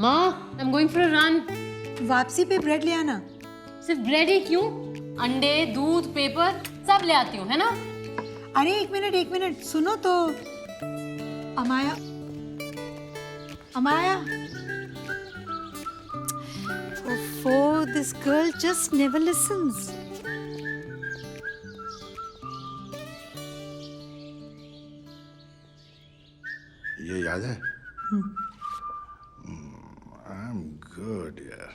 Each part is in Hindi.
माँ, I am going for a run. वापसी पे ब्रेड ले आना। सिर्फ ब्रेड ही क्यों? अंडे, दूध, पेपर सब ले आती हूँ, है ना? अरे एक मिनट सुनो तो। अमाया, अमाया। ओफो, this girl just never lessons. ये याद है? आई एम गुड यार।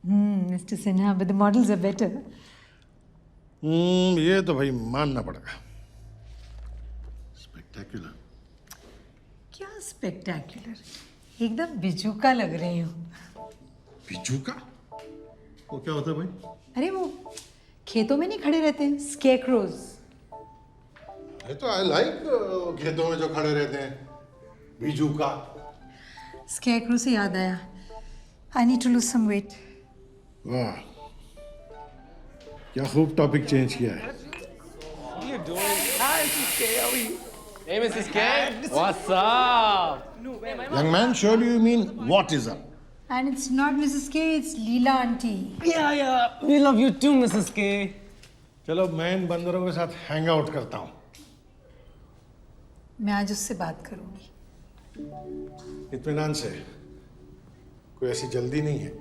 Mr. Sinha, but the models are better. ये तो भाई मानना पड़ेगा। स्पेक्टेक्युलर। क्या स्पेक्टेक्युलर, एकदम बिजूका लग रही हूँ। बिजू का? वो क्या होता है भाई? अरे वो खेतों में नहीं खड़े रहते हैं, स्केकरोज। ये तो आई लाइक खेतों में जो खड़े रहते हैं, बिजू का। स्केकरो से याद आया, I need to lose some weight. वाह, क्या खूब टॉपिक चेंज किया है। Hey, Mrs. K. What's up? Young man, surely you mean what is up? And it's not Mrs. K, it's Leela auntie. Yeah. We love you too, Mrs. K. चलो मैं इन बंदरों के साथ हैंग आउट करता हूँ। मैं आज उससे बात करूंगी। इत्मीनान से, कोई ऐसी जल्दी नहीं है।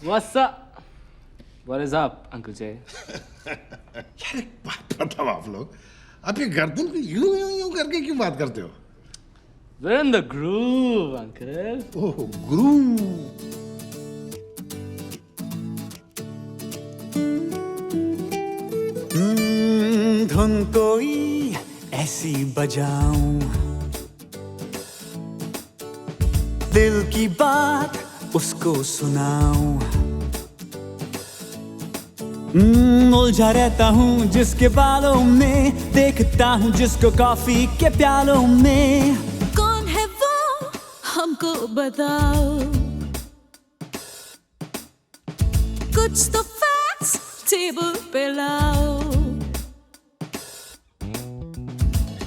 What's up? What is up, Uncle Jay? यार एक बात बताओ आप लोग, आप ये गर्दन को यूं करके क्यों बात करते हो? We're in the groove, Uncle. ओह गुरु। धुन कोई ऐसी बजाऊं, दिल की बात उसको सुनाऊं। उलझा रहता हूँ जिसके बालों में, देखता हूँ जिसको कॉफी के प्यालों में। कौन है वो हमको बताओ, कुछ तो फैक्ट्स टेबल पे लाओ।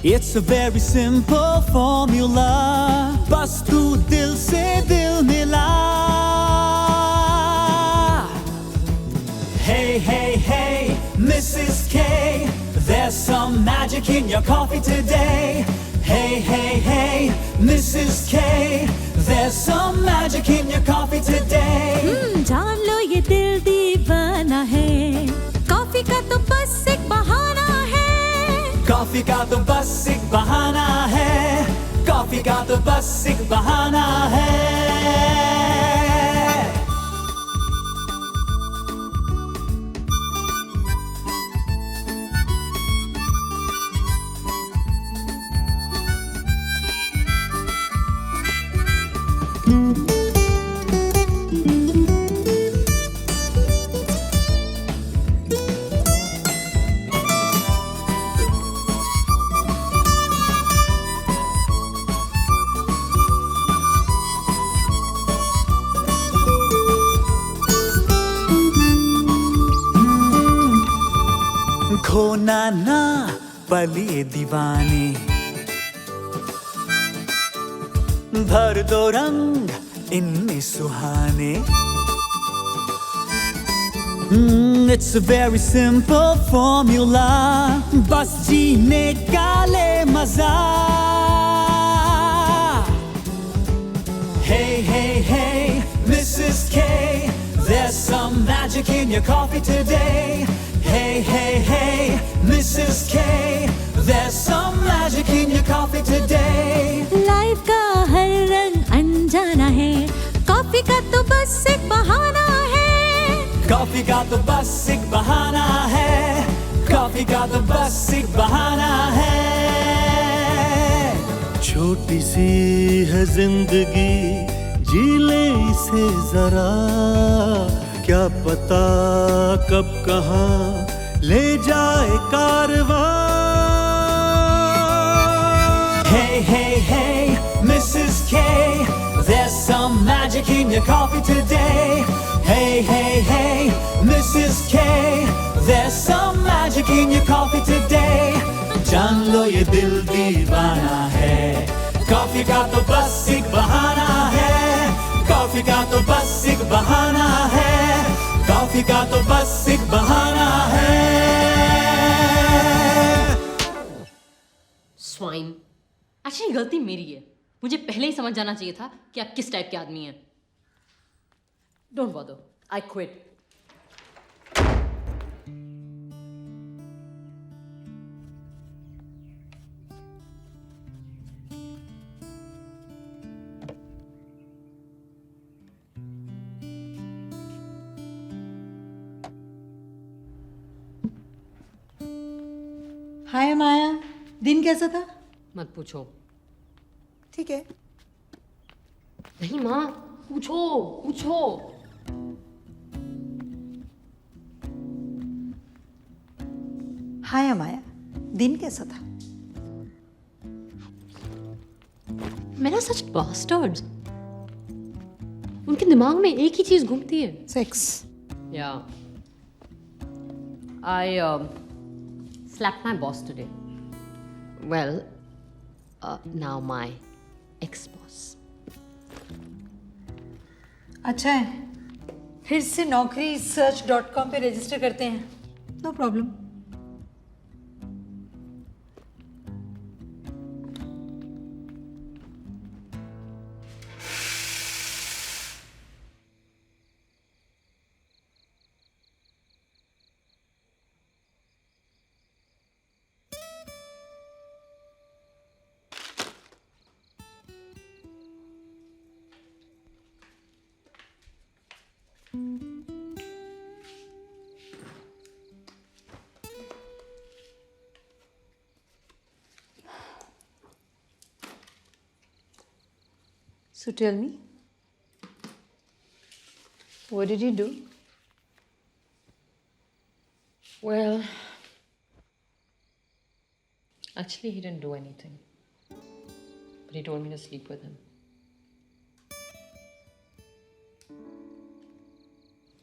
It's a very simple formula, बस तू दिल से दिल मिला। Hey, Mrs. K, there's some magic in your coffee today. Hey, Mrs. K, there's some magic in your coffee today. जान लो ये दिल दीवाना है, कॉफी का तो बस एक बहाना है। कॉफी का तो बस एक बहाना है, कॉफी का तो बस एक बहाना है। खोना ना पलिए दीवाने, भर दो रंग इनमें सुहाने। It's a very simple formula, बस जीने का ले मजा। Hey, Mrs. K, there's some magic in your coffee today. Hey, Mrs. K, there's some magic in your coffee today. Life का हर रंग अनजाना है, कॉफी का तो बस एक बहाना है। कॉफी का तो बस एक बहाना है, कॉफी का तो बस एक बहाना है। छोटी सी है जिंदगी, जी ले इसे जरा, क्या पता कब कहाँ ले जाए कारवां। Hey, Mrs. K, there's some magic in your coffee today. Hey, Mrs. K, there's some magic in your coffee today. जान लो ये दिल दीवाना है, कॉफी का तो बस एक बहाना है, कॉफी का तो बस एक बहाना है, कॉफी का तो बस एक बहाना है। स्वाइन, एक्चुअली गलती मेरी है। मुझे पहले ही समझ जाना चाहिए था कि आप किस टाइप के आदमी हैं। Don't bother, I quit. Hi Maya, दिन कैसा था? मत पूछो। ठीक है। नहीं माँ, पूछो पूछो। हाय माया, दिन कैसा था? मेरा सच बास्टर्ड्स, उनके दिमाग में एक ही चीज घूमती है। सेक्स। या आई slapped my boss today. Well, now my ex-boss. अच्छा है, फिर से नौकरी search.com पे रजिस्टर करते हैं। No problem. So tell me, what did you do? Well, actually he didn't do anything. But he told me to sleep with him.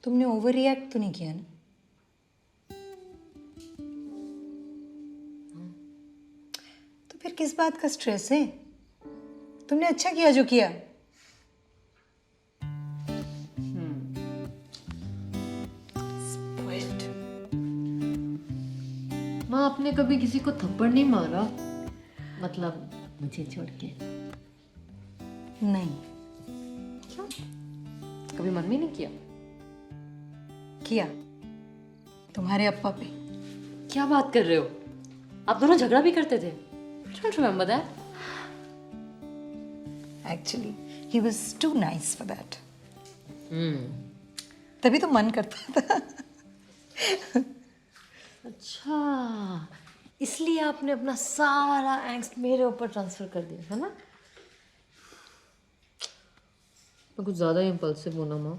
तुमने ओवर रिएक्ट तो नहीं किया ना? तो फिर किस बात का स्ट्रेस है? तुमने अच्छा किया जो किया। माँ, आपने कभी किसी को थप्पड़ नहीं मारा? मतलब मुझे छोड़ के। नहीं। क्यों? कभी मन में नहीं किया? किया, तुम्हारे अप्पा पे। क्या बात कर रहे हो? आप दोनों झगड़ा भी करते थे? Don't remember that. Actually, he was too nice for that. तभी तो मन करता था। अच्छा, इसलिए आपने अपना सारा एंग्स्ट मेरे ऊपर ट्रांसफर कर दिया है ना? मैं कुछ ज़्यादा इम्पल्सिव हूँ ना माँ।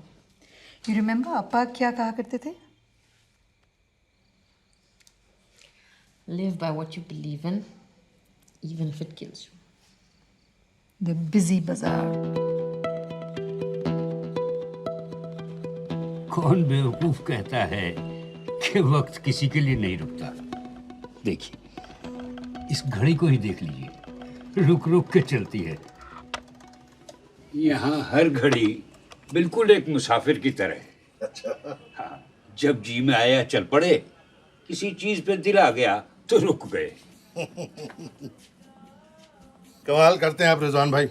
You remember अप्पा क्या कहा करते थे? Live by what you believe in, even if it kills you. The busy bazaar. कौन बेवकूफ कहता है कि वक्त किसी के लिए नहीं रुकता। देखिए, इस घड़ी को ही देख लीजिए, रुक रुक के चलती है। यहाँ हर घड़ी बिल्कुल एक मुसाफिर की तरह है। अच्छा। हाँ, जब जी में आया चल पड़े, किसी चीज पे दिल आ गया तो रुक गए। कमाल करते हैं आप रिजवान भाई।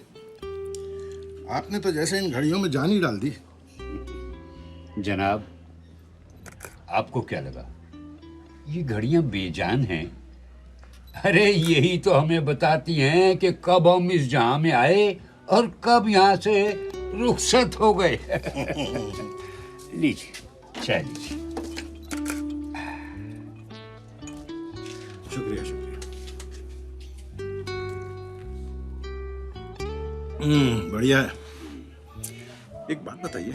आपने तो जैसे इन घड़ियों में जान ही डाल दी। जनाब, आपको क्या लगा ये घड़ियां बेजान हैं? अरे यही तो हमें बताती हैं कि कब हम इस जहां में आए और कब यहाँ से रुखसत हो गए। लीजिए चाय लीजिए। शुक्रिया शुक्रिया। बढ़िया है। एक बात बताइए,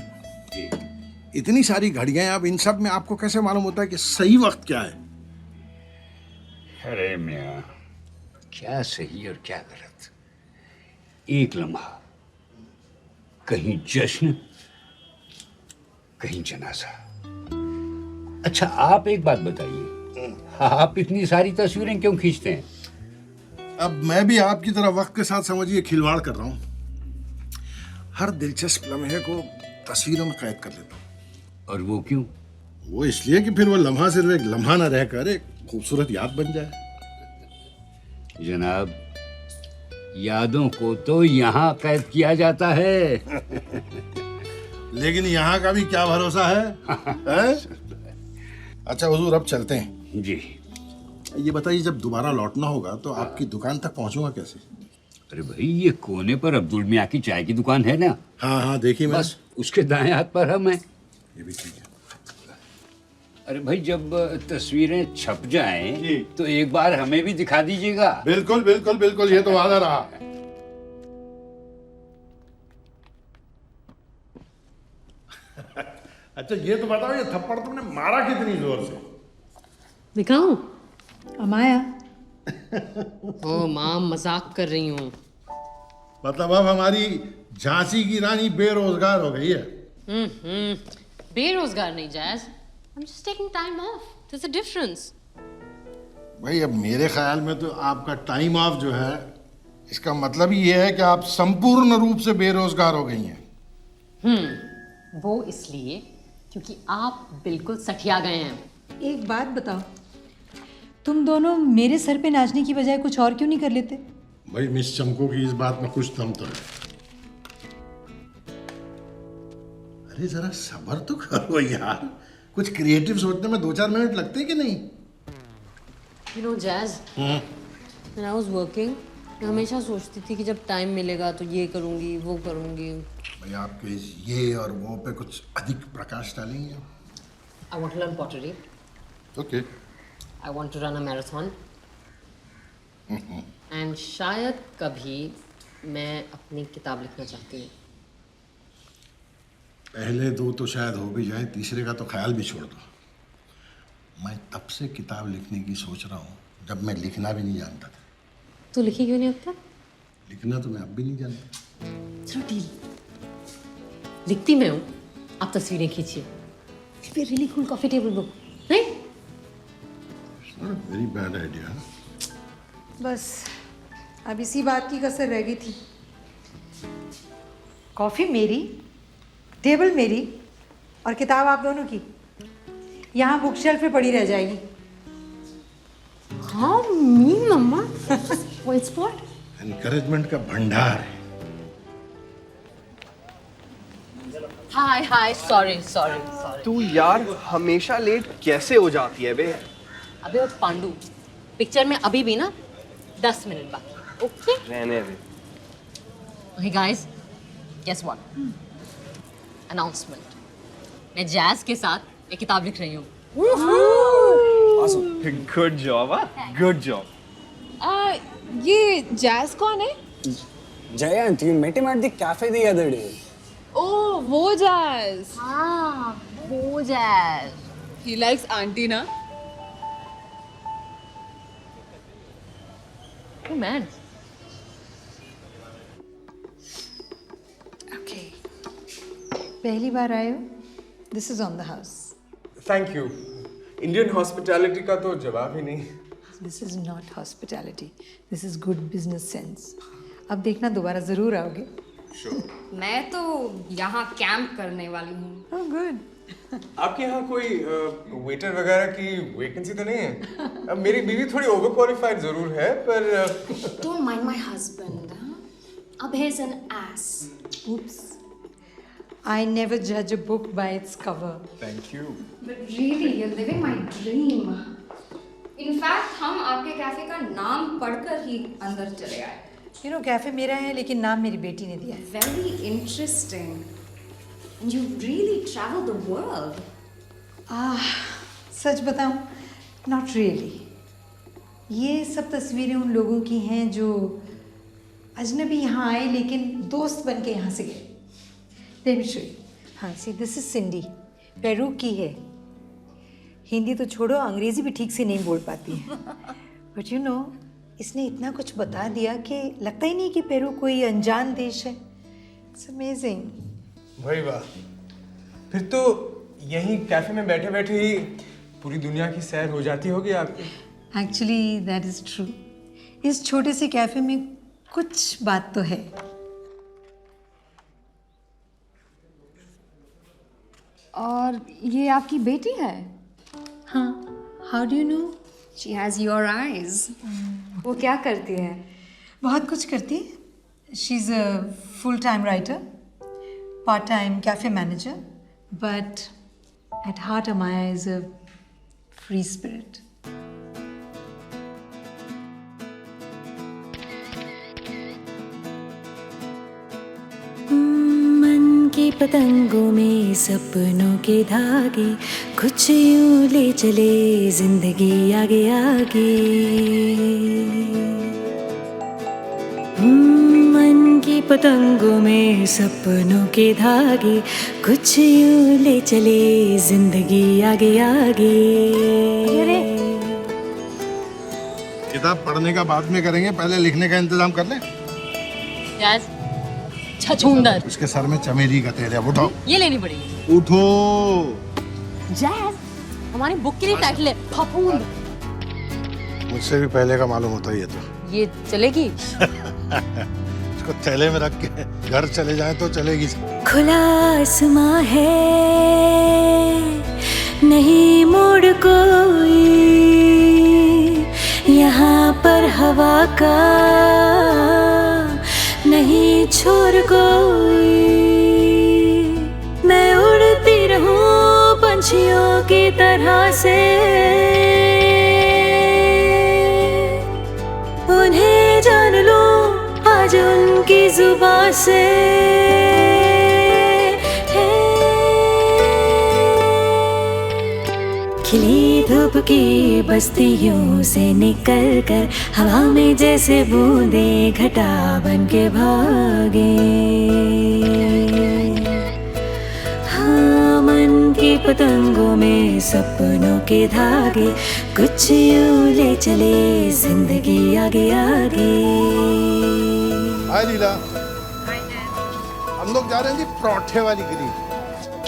इतनी सारी घड़ियां हैं, अब इन सब में आपको कैसे मालूम होता है कि सही वक्त क्या है? अरे मियां, क्या सही और क्या गलत, एक लम्हा कहीं जश्न कहीं जनाजा। अच्छा आप एक बात बताइए, आप इतनी सारी तस्वीरें क्यों खींचते हैं? अब मैं भी आपकी तरह वक्त के साथ समझिए खिलवाड़ कर रहा हूँ। हर दिलचस्प लम्हे को तस्वीरों में कैद कर लेता हूँ। और वो क्यों? वो इसलिए कि फिर वो लम्हा सिर्फ एक लम्हा ना रहकर एक खूबसूरत याद बन जाए। जनाब, यादों को तो यहाँ कैद किया जाता है। लेकिन यहाँ का भी क्या भरोसा है, है? अच्छा हुजूर, अब चलते हैं। जी। ये बताइए, जब दोबारा लौटना होगा तो आपकी दुकान तक पहुंचूंगा कैसे? अरे भाई, ये कोने पर अब्दुल मियाँ की चाय की दुकान है ना? हाँ हाँ, देखिए मैं। बस उसके दाएं हाथ पर हम हैं। ये भी ठीक है। अरे भाई, जब तस्वीरें छप जाएं तो एक बार हमें भी दिखा दीजिएगा। बिल्कुल बिल्कुल बिल्कुल, ये तो वादा रहा। अच्छा ये तो बताओ, ये थप्पड़ तुमने मारा कितनी जोर से? दिखाऊं? अमाया, ओ माँ, मजाक कर रही हूँ। मतलब अब हमारी झांसी की रानी बेरोजगार हो गई है। बेरोजगार नहीं jazz, I'm just taking time off. There's a difference. भाई अब मेरे ख्याल में तो आपका टाइम ऑफ जो है, इसका मतलब ही ये है कि आप संपूर्ण रूप से बेरोजगार हो गई हैं। वो इसलिए क्योंकि आप बिल्कुल सठिया गए हैं। एक बात बताओ, तुम दोनों मेरे सर पे नाचने की बजाय कुछ और क्यों नहीं कर लेते? भाई मिस चमको की इस बात में कुछ दम तो है। अरे जरा सब्र तो करो यार, कुछ क्रिएटिव सोचने में 2-4 मिनट लगते हैं कि नहीं? You know, Jazz, when I was working, मैं हमेशा सोचती थी कि जब टाइम मिलेगा तो ये करूँगी, वो करूँगी। भाई आपके इस ये और वो पे कुछ अधिक प्रकाश डालेंगे? I want to learn pottery. Okay. I want to run a marathon. And शायद कभी मैं अपनी किताब लिखना चाहती हूँ। पहले 2 तो शायद हो भी जाए, तीसरे का तो ख्याल भी छोड़ दो। मैं तब से किताब लिखने की सोच रहा हूँ जब मैं लिखना भी नहीं जानता था। तू लिखी क्यों नहीं अब तक? लिखना तो मैं अब भी नहीं जानता। चलो डील। लिखती मैं हूँ, आप तस्वीरें खींचिए। It'll be a really cool coffee table book, नहीं? Very bad idea. बस अब इसी बात की कसर रह गई थी। कॉफी मेरी, टेबल मेरी और किताब आप दोनों की यहाँ बुक शेल्फ पे पड़ी रह जाएगी। हाँ मीन मम्मा, वो स्पॉट एनकरेजमेंट का भंडार है। हाय हाय, सॉरी। तू यार हमेशा लेट कैसे हो जाती है बे? अबे वो पांडू, पिक्चर में अभी भी ना 10 मिनट बाकी। ओके रहने दे। Okay guys, guess what? Announcement. मैं जैज के साथ एक किताब लिख रही हूँ। Good job, good job. ये जैज कौन है? Jayant, you met him at the cafe the other day. ओह वो जैज। हाँ, वो जैज। He likes आंटी ना? Oh man. ओके, पहली बार आए हो? This is on the house. Thank you. Indian hospitality का तो जवाब ही नहीं। This is not hospitality, this is good business sense. अब देखना दोबारा जरूर आओगे। मैं तो यहाँ कैंप करने वाली हूँ। Oh good. आपके यहाँ कोई वेटर वगैरह की वैकेंसी तो नहीं है? अब मेरी बीवी थोड़ी ओवर क्वालिफाइड जरूर है, पर Don't mind my husband. Abhay's an ass. Oops. I never judge a book by its cover. Thank you. But really, you're living my dream. In fact, हम आपके कैफे का नाम पढ़कर ही अंदर चले आए। You know, कैफे मेरा है लेकिन नाम मेरी बेटी ने दिया है। Very interesting. And you really travel the world. सच बताऊं, नॉट रियली। ये सब तस्वीरें उन लोगों की हैं जो अजनबी यहाँ आए लेकिन दोस्त बन के यहाँ से गए। Let me show you. हाँ सी, दिस इज सिंडी, पेरू की है। हिंदी तो छोड़ो, अंग्रेजी भी ठीक से नहीं बोल पाती है। बट यू नो, इसने इतना कुछ बता दिया कि लगता ही नहीं कि पेरू कोई अनजान देश है। It's amazing. भाई वाह, फिर तो यहीं कैफे में बैठे बैठे ही पूरी दुनिया की सैर हो जाती होगी आपकी। Actually that is true. इस छोटे से कैफे में कुछ बात तो है। और ये आपकी बेटी है? हाँ, how do you know? She has your eyes. वो क्या करती है? बहुत कुछ करती है। She is a full time writer, part time cafe manager, but at heart Amaya is a free spirit. मन की पतंगों में सपनों के धागे, कुछ यूं ले चले जिंदगी आगे आगे। मन की पतंगों में सपनों के धागे, कुछ यूं ले चले जिंदगी आगे आगे। किताब पढ़ने का बाद में करेंगे, पहले लिखने का इंतजाम कर लें। यस, छछूंदर। उसके सर में चमेली का तेल है, उठाओ। ये लेनी पड़ेगी। उठो। जैज, हमारी बुक के लिए टाइटल है फफूंद। मुझसे भी पहले का मालूम होता ये तो। ये चलेगी? इसको थैले में रख के घर चले जाएं तो चलेगी। खुला आसमां है, नहीं मोड़ कोई, यहाँ पर हवा का नहीं छोर कोई। मैं उड़ती रहूं पंछियों की तरह से, उन्हें जान लूं आज उनकी जुबां से। खिली धूप की बस्तियों से निकल कर हवा में जैसे बूंदे घटा बन के भागे। हाँ, मन की पतंगों में सपनों के धागे, कुछ यूं ले चले जिंदगी आगे आगे। हाय लीला, हम लोग जा रहे हैं जी पराठे वाली गली।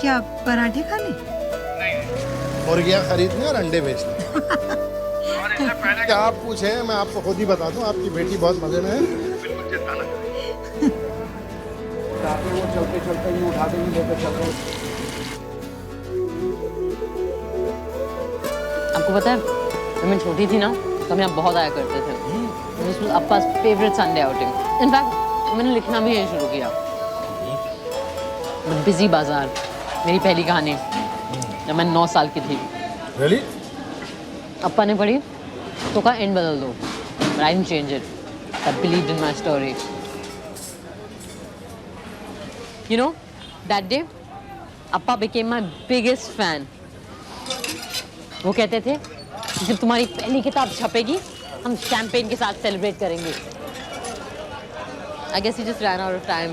क्या पराठे खाने? मुर्गियाँ खरीदने और अंडे बेचने। क्या आप पूछे, मैं आपको खुद ही बता दूं, आपकी बेटी बहुत मजे में है। बिल्कुल चिंता ना करें। वो चलते चलते ही उठा देंगे, लेकर चलते। आपको पता है, जब मैं छोटी थी ना, तो हम यहाँ बहुत आया करते थे। This was Appa's favorite Sunday outing. In fact, मैंने लिखना भी यही शुरू किया। The Busy बाजार, मेरी पहली कहानी, जब मैं 9 साल की थी। Really? अप्पा ने पढ़ी तो कहा एंड बदल दो, but I didn't change it. I believed in my story. You know, that day, Appa became my biggest fan. वो कहते थे, जब तुम्हारी पहली किताब छपेगी, हम शैम्पेन के साथ सेलिब्रेट करेंगे। I guess he just ran out of time.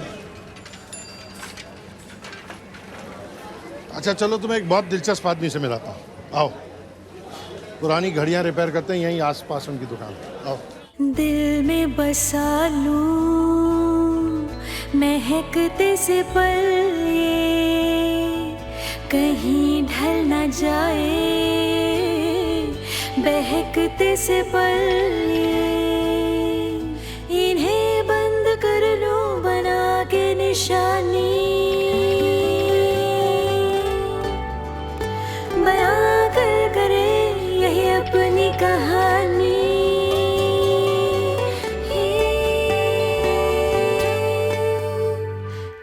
अच्छा चलो, तुम्हें एक बहुत दिलचस्प आदमी से मिलाता हूँ। आओ, पुरानी घड़ियाँ रिपेयर करते हैं यहीं आसपास उनकी दुकान। आओ। दिल में बसा लूं महकते से पल ये, कहीं ढल न जाए बहकते से पल ये। इन्हें बंद कर लूं बना के निशानी, बयां कर करे यही अपनी कहानी।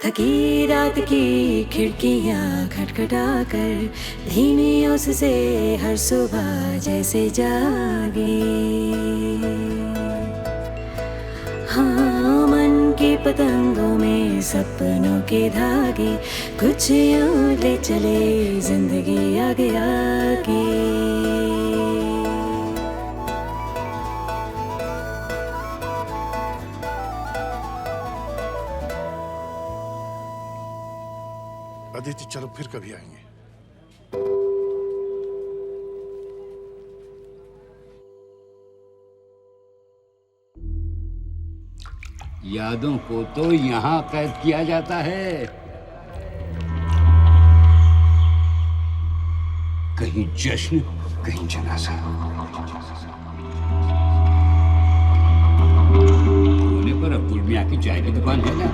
थकी रात की खिड़कियां खटखटा कर, धीमी ओस से हर सुबह जैसे जागे। हाँ, मन की पतंगों में सपनों के धागे, कुछ यूं ले चले जिंदगी आगे आगे। अदिति, चलो फिर कभी आएंगे। यादों को तो यहाँ कैद किया जाता है, कहीं जश्न कहीं जनाजा। पर अब्दुल मियाँ की चाय की दुकान है ना।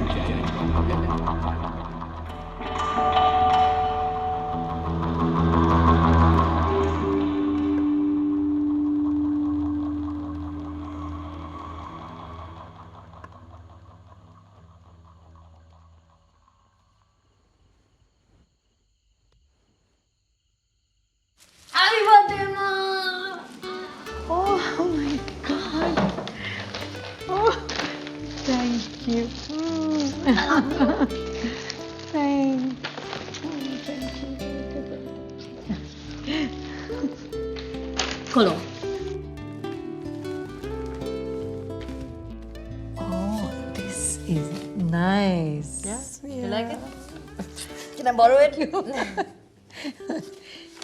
Happy birthday, Ma! Oh my God! Oh, thank you. खोलो. Oh, this is nice. Yeah? You like it? Can I borrow it?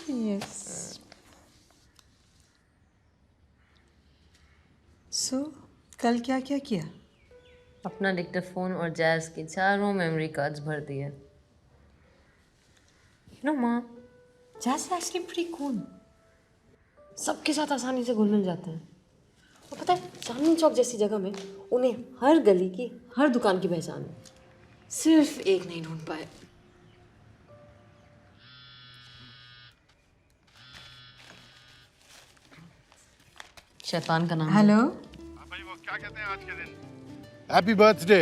Yes. So, कल क्या क्या किया? अपना डिक्टाफोन और जैज की चारों मेमोरी कार्ड्स भर दिए. You know, माँ, jazz is actually pretty cool. सबके साथ आसानी से घुल मिल जाते हैं. और पता है, चांदनी चौक जैसी जगह में उन्हें हर गली की, हर दुकान की पहचान है. सिर्फ एक नहीं ढूंढ पाए. शैतान का नाम. हेलो. भाई वो क्या कहते हैं आज के दिन? Happy birthday.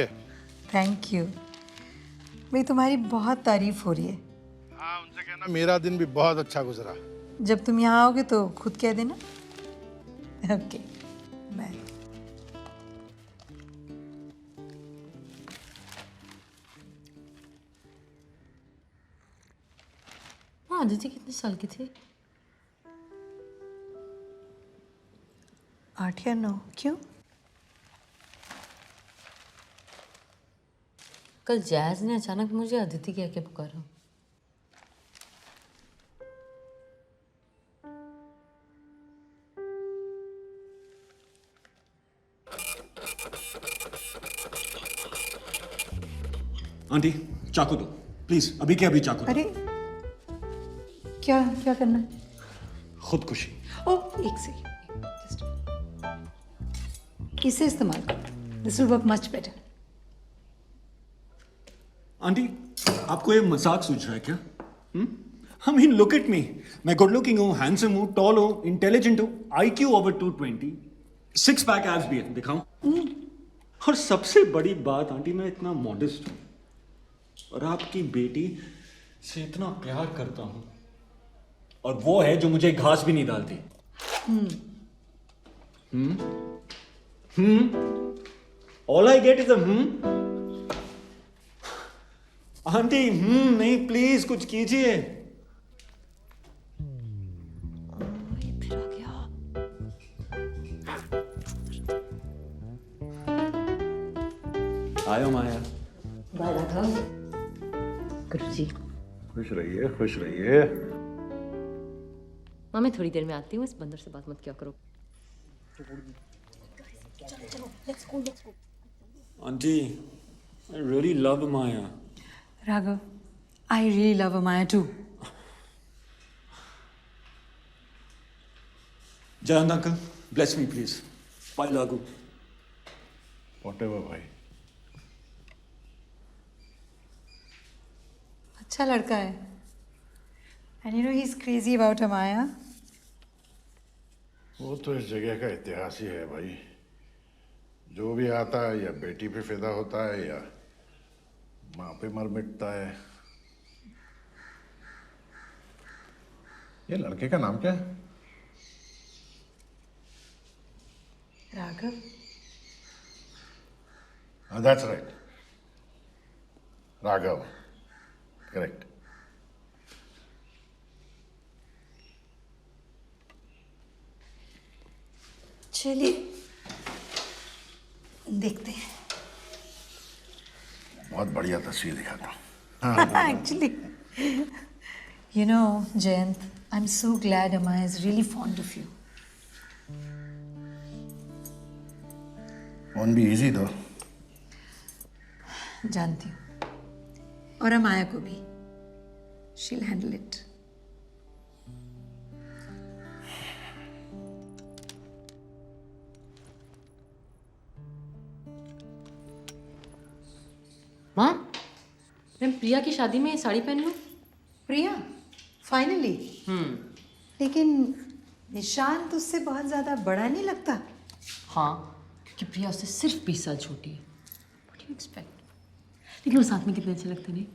Thank you. मेरी तुम्हारी बहुत तारीफ हो रही है. हाँ, उनसे कहना मेरा दिन भी बहुत अच्छा गुजरा. जब तुम यहाँ आओगे तो खुद कह देना. Okay, bye. हाँ, अदिति कितने साल की थी? 8 या 9. क्यों? कल जैज ने अचानक मुझे अदिति कह के पुकारा. आंटी चाकू दो प्लीज, अभी के अभी चाकू दो. अरे क्या क्या करना है? खुदकुशी. ओह, एक सेकंड. इसे इस्तेमाल करो. This will work much better. Aunty आपको ये मजाक सूझ रहा है क्या? I mean look at me. मैं गुड लुकिंग हूँ, हैंडसम हूँ, टॉल हूँ, इंटेलिजेंट हूँ, IQ ओवर 220, 6 पैक एब्स भी है, दिखाऊं? और सबसे बड़ी बात आंटी, मैं इतना मॉडेस्ट हूँ और आपकी बेटी से इतना प्यार करता हूँ, और वो है जो मुझे घास भी नहीं डालती. All I get is a aunty नहीं, प्लीज कुछ कीजिए. फिर आ गया. आयो माया. बाय राघव. गुरुजी. खुश रहिए, खुश रहिए. माँ, मैं थोड़ी देर में आती हूँ. इस बंदर से बात मत किया करो. Aunty, I really love Maya. Raghav, I really love Amaya too. Jayant uncle, bless me please. Bye Lagu. Whatever भाई. अच्छा लड़का है. And you know he's crazy about Amaya. वो तो इस जगह का इतिहास ही है भाई. जो भी आता है या बेटी पे फिदा होता है या माँ पे मर मिटता है. ये लड़के का नाम क्या है? Raghav. That's right. Raghav. Correct. चलिए देखते हैं. बहुत बढ़िया तस्वीर दिखाता हूँ. Actually, you know, Jayant, I'm so glad Amaya is really fond of you. Won't be easy though. जानती हूँ. और अमाया को भी. She'll handle it. माँ, मैं प्रिया की शादी में साड़ी पहन लूँ? प्रिया फाइनली। लेकिन निशान तो उससे बहुत ज़्यादा बड़ा नहीं लगता। हाँ, क्योंकि प्रिया उससे सिर्फ 20 साल छोटी है। What do you expect? लेकिन वो साथ में कितने अच्छे लगते नहीं?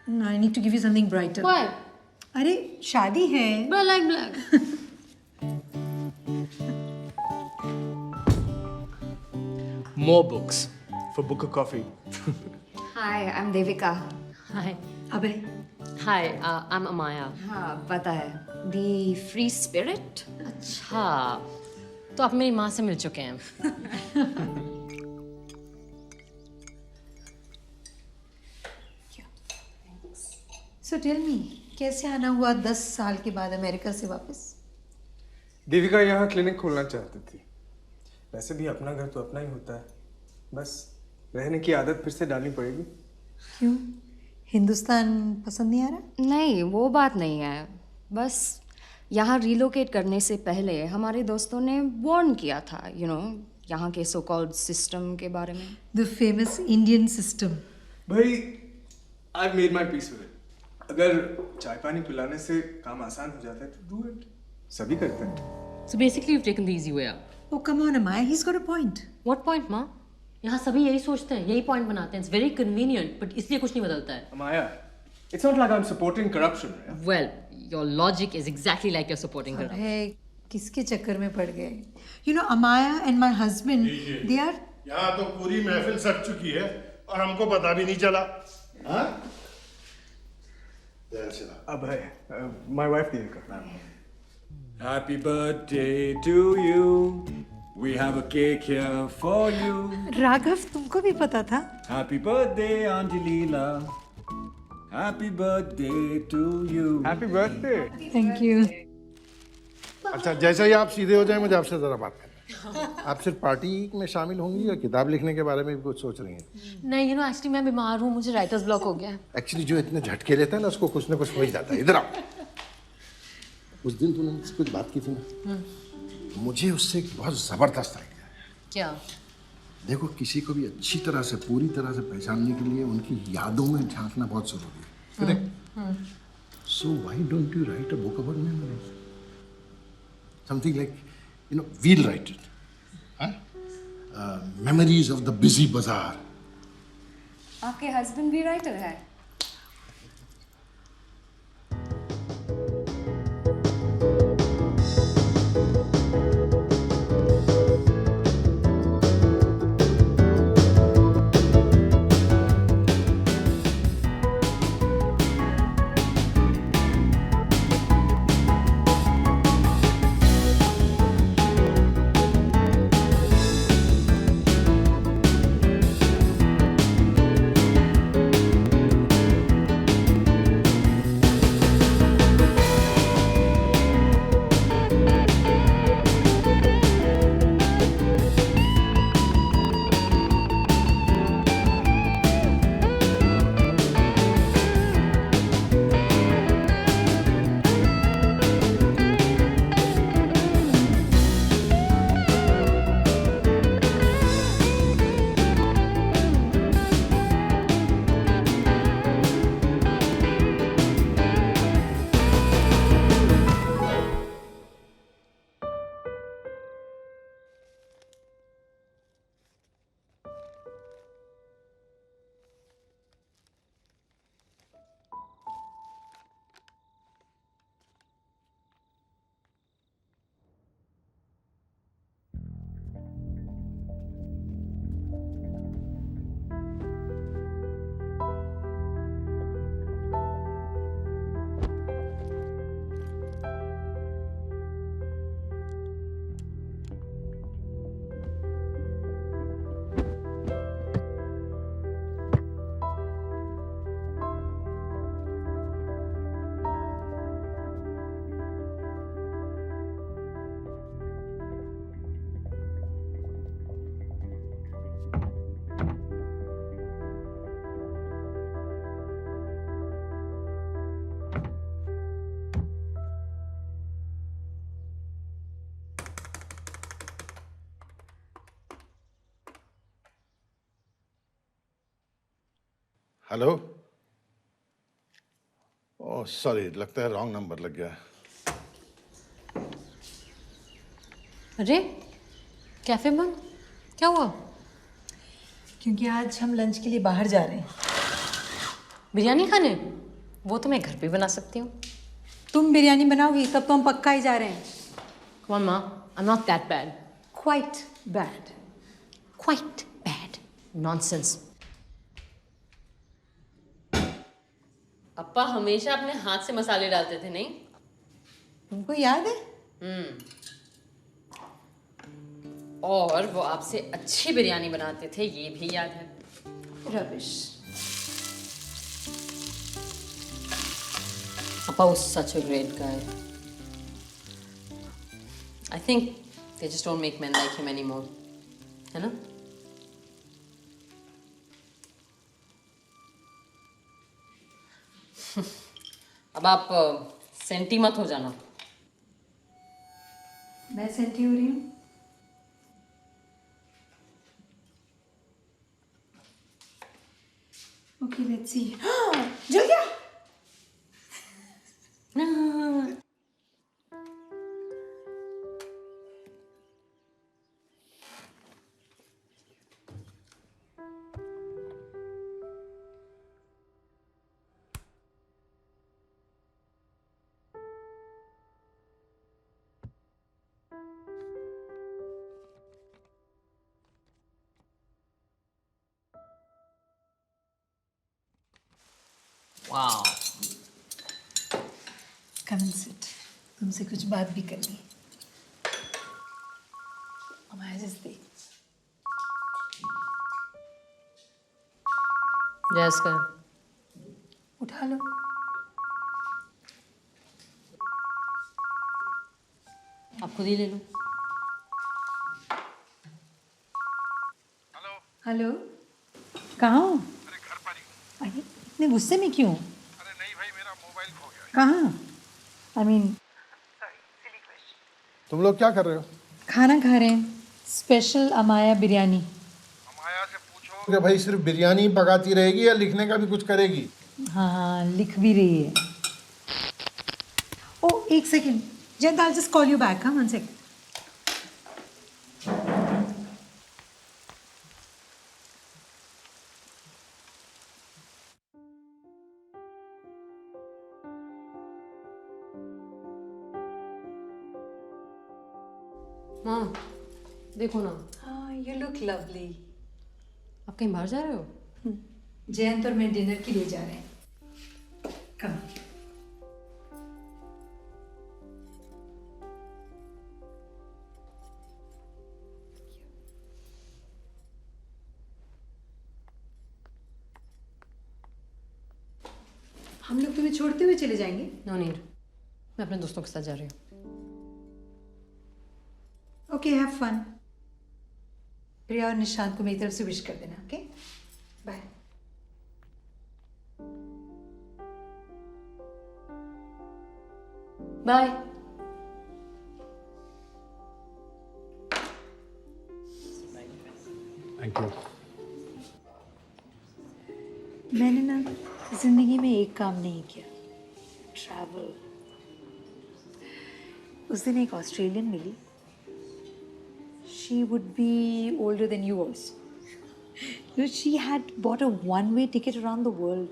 I need to give you something brighter. Why? अरे शादी है। But I like black. More books for Book of Coffee. Hi I am Devika. Hi. अबे Hi, I'm Amaya. हाँ पता है, दी फ्री स्पिरिट। अच्छा, तो आप मेरी माँ से मिल चुके हैं। सो टेल मी, कैसे आना हुआ 10 साल के बाद अमेरिका से वापस? देविका यहाँ क्लिनिक खोलना चाहती थी। वैसे भी अपना घर तो अपना ही होता है, बस रहने की आदत फिर से डालनी पड़ेगी। क्यों, हिंदुस्तान पसंद नहीं आ रहा? नहीं वो बात नहीं है, बस यहाँ रिलोकेट करने से पहले हमारे दोस्तों ने वार्न किया था, यहाँ के सो कॉल्ड सिस्टम के बारे में। The famous Indian system. भाई I made my peace with it. अगर चाय पानी पिलाने से काम आसान हो जाता है तो डू इट। सभी करते हैं। So basically you've taken the easy way out. Oh come on Amaya, he's got a point. What point, माँ? यहाँ सभी यही सोचते हैं, यही पॉइंट बनाते हैं। It's very convenient, but इसलिए कुछ नहीं बदलता है। Amaya, it's not like I'm supporting corruption. Yeah? Well, your logic is exactly like you're supporting her. अरे किसके चक्कर में पड़ गए? You know Amaya and my husband, they are. यहाँ तो पूरी महफिल सज चुकी है और हमको पता भी नहीं चला। हाँ? अब है, my wife Devika. Happy birthday to you. We have a cake here for you. Raghav तुमको भी पता था? Happy birthday, Angelina. Happy birthday to you. Happy birthday. Thank you. अच्छा, जैसे ही आप सीधे हो जाए मुझे आपसे ज़रा बात करनी है। आप सिर्फ पार्टी में शामिल होंगी या किताब लिखने के बारे में भी कुछ सोच रही हैं? नहीं, एक्चुअली मैं बीमार हूँ, मुझे राइटर्स ब्लॉक हो गया है। एक्चुअली जो इतने झटके लेता है ना उसको कुछ ना कुछ हो ही जाता है। इधर आओ। उस दिन तूने मुझसे कुछ बात की थी ना, मुझे उससे एक बहुत ज़बरदस्त आइडिया है। क्या? देखो, किसी को भी अच्छी तरह से पूरी तरह से पहचानने के लिए उनकी यादों में झांकना बहुत ज़रूरी है। Correct? So why don't you right a book about memories? Something like we'll write it. Memories of the busy bazaar. आपके हस्बैंड भी राइटर है? हेलो। ओह सॉरी, लगता है रॉन्ग नंबर लग गया। अरे कैफे बंद, क्या हुआ? क्योंकि आज हम लंच के लिए बाहर जा रहे हैं। बिरयानी खाने? वो तो मैं घर पे बना सकती हूँ। तुम बिरयानी बनाओगी तब तो हम पक्का ही जा रहे हैं। Come on, Ma. I'm not that bad. Quite bad. Quite bad. Nonsense. अप्पा हमेशा अपने हाथ से मसाले डालते थे, नहीं? तुमको याद है? और वो आपसे अच्छी बिरयानी बनाते थे, ये भी याद है। Rubbish. Appa was such a great guy. I think they just don't make men like him anymore. है ना? अब आप सेंटी मत हो जाना। मैं सेंटी हो रही हूँ। Okay, let's see. जल गया। Wow. Come and sit. तुमसे कुछ बात भी करनी। हमारे जैसे Yes, कर। उठा लो। आप खुद ही ले लो। हेलो। कहाँ हो? अरे घर पर ही हूँ। अरे इतने गुस्से में क्यों? अरे नहीं भाई, मेरा मोबाइल खो गया। कहाँ? I mean, तुम लोग क्या कर रहे हो? खाना खा रहे हैं। स्पेशल अमाया बिरयानी। अमाया से पूछो कि भाई सिर्फ बिरयानी पकाती रहेगी या लिखने का भी कुछ करेगी? हाँ, लिख भी रही है। ओ, एक second. Jayant, I'll just call you back. हाँ, 1 second. माँ, देखो ना। हाँ, you look lovely. आप कहीं बाहर जा रहे हो? जयंत और मैं डिनर के लिए जा रहे हैं। Come. हम लोग तुम्हें छोड़ते हुए चले जाएंगे? No need. मैं अपने दोस्तों के साथ जा रही हूँ। Okay, have fun. प्रिया और निशांत को मेरी तरफ से विश कर देना, okay? Bye. Bye. Thank you. मैंने ना जिंदगी में एक काम नहीं किया, ट्रैवल। उस दिन एक ऑस्ट्रेलियन मिली। She would be older than you also. You know, she had bought a one-way ticket around the world.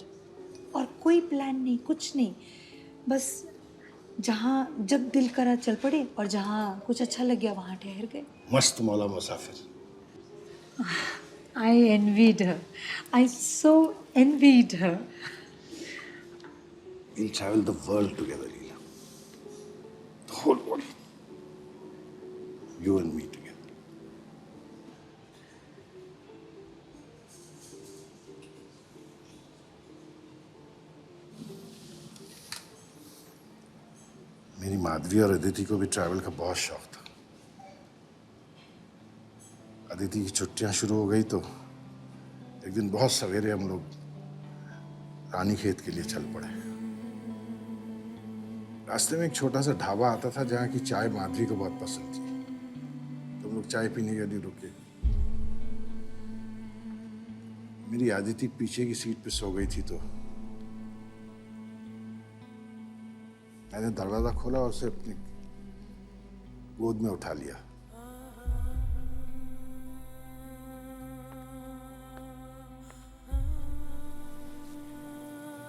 और कोई प्लान नहीं, कुछ नहीं, बस जहाँ जब दिल करा चल पड़े और जहाँ कुछ अच्छा लग गया वहाँ ठहर गए। मस्त मौला मुसाफिर। I envied her. I so envied her. We'll travel the world together, Leela. The whole world. You and me together. मेरी माधवी और अदिति को भी ट्रैवल का बहुत शौक था। अदिति की छुट्टियां शुरू हो गई तो एक दिन बहुत सवेरे हम लोग रानीखेत के लिए चल पड़े। रास्ते में एक छोटा सा ढाबा आता था जहाँ की चाय माधवी को बहुत पसंद थी। तो हम लोग चाय पीने के लिए रुके। मेरी आदिति पीछे की सीट पे सो गई थी तो मैंने दरवाजा खोला और उसे अपनी गोद में उठा लिया।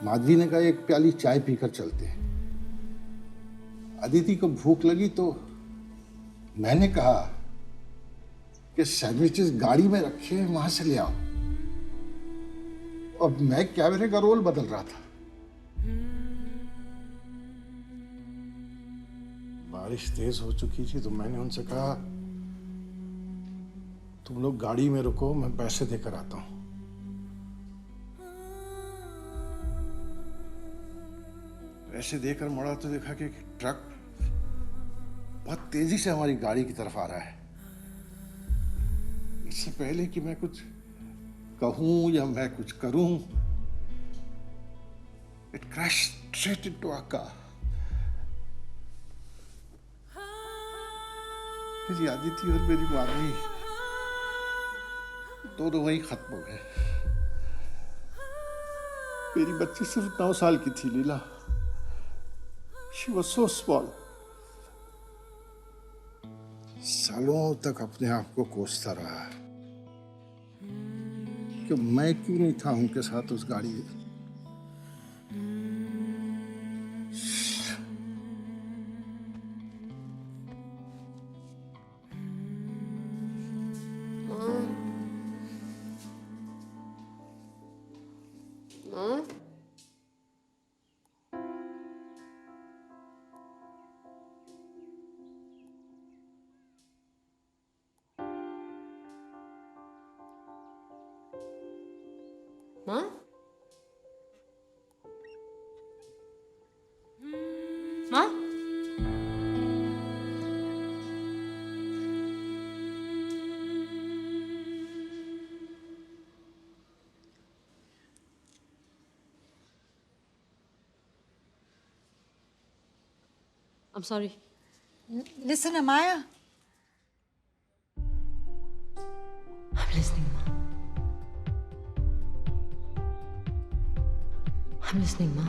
माधवी ने कहा एक प्याली चाय पीकर चलते हैं। अदिति को भूख लगी तो मैंने कहा कि सैंडविचेस गाड़ी में रखे हैं, वहां से ले आओ। और मैं कैमरे का रोल बदल रहा था। बारिश तेज हो चुकी थी तो मैंने उनसे कहा तुम लोग गाड़ी में रुको, मैं पैसे देकर आता हूं। पैसे देकर मुड़ा तो देखा कि ट्रक बहुत तेजी से हमारी गाड़ी की तरफ आ रहा है। इससे पहले कि मैं कुछ कहूं या मैं कुछ करूं, it crash straight into our car. मेरी आदिति और मेरी माधवी दोनों वहीं खत्म हो गए। मेरी बच्ची सिर्फ 9 साल की थी, लीला। She was so small. सालों तक अपने आप को कोसता रहा कि मैं क्यों नहीं था उनके साथ उस गाड़ी में। माँ? माँ? I'm sorry. Listen, Amaya. I'm listening, Ma. I'm listening, Ma.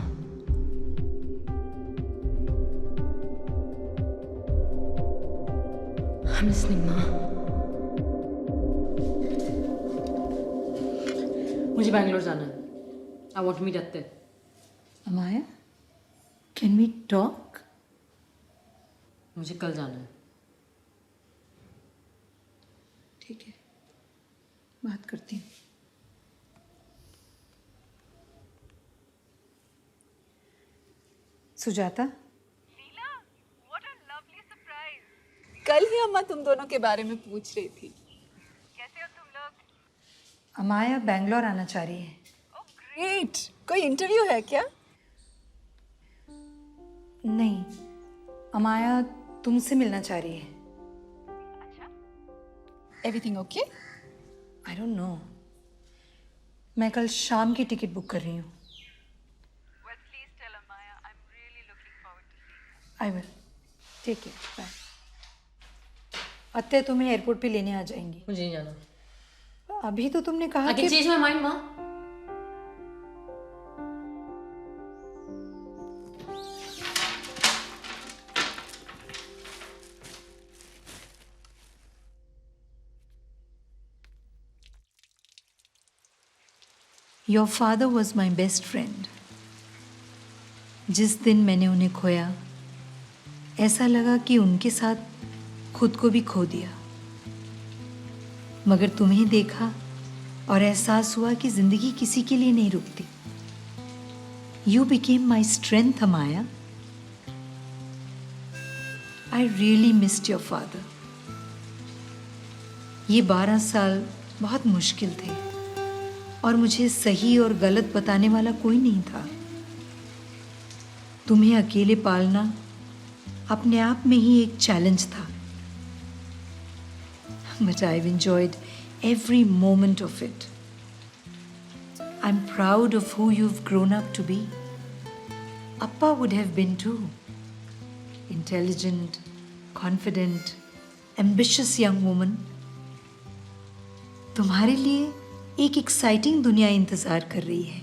I'm listening, Ma. मुझे बैंगलोर जाना है। I want to meet Atte. Amaya, can we talk? मुझे कल जाना है। ठीक है, बात करती हूँ। सुजाता, कल ही अम्मा तुम दोनों के बारे में पूछ रही थी। कैसे हो तुम लोग? अमाया बैंगलोर आना चाह रही है। ओह ग्रेट, कोई इंटरव्यू है क्या? नहीं, अमाया तुमसे मिलना चाह रही है। अच्छा, everything okay? I don't know, मैं कल शाम की टिकट बुक कर रही हूँ। I will, take care, bye. अत्ते तुम्हें एयरपोर्ट पे लेने आ जाएंगी। मुझे नहीं जाना। अभी तो तुमने कहा कि चेंज माय माइंड, माँ। Your father was my best friend. जिस दिन मैंने उन्हें खोया, ऐसा लगा कि उनके साथ खुद को भी खो दिया। मगर तुम्हें देखा और एहसास हुआ कि जिंदगी किसी के लिए नहीं रुकती। You became my strength, Amaya. I really missed your father. ये 12 साल बहुत मुश्किल थे और मुझे सही और गलत बताने वाला कोई नहीं था। तुम्हें अकेले पालना अपने आप में ही एक चैलेंज था। But I've enjoyed every moment of it. I'm proud of who you've grown up to be. Appa would have been too. Intelligent, confident, ambitious young woman. तुम्हारे लिए एक एक्साइटिंग दुनिया इंतजार कर रही है,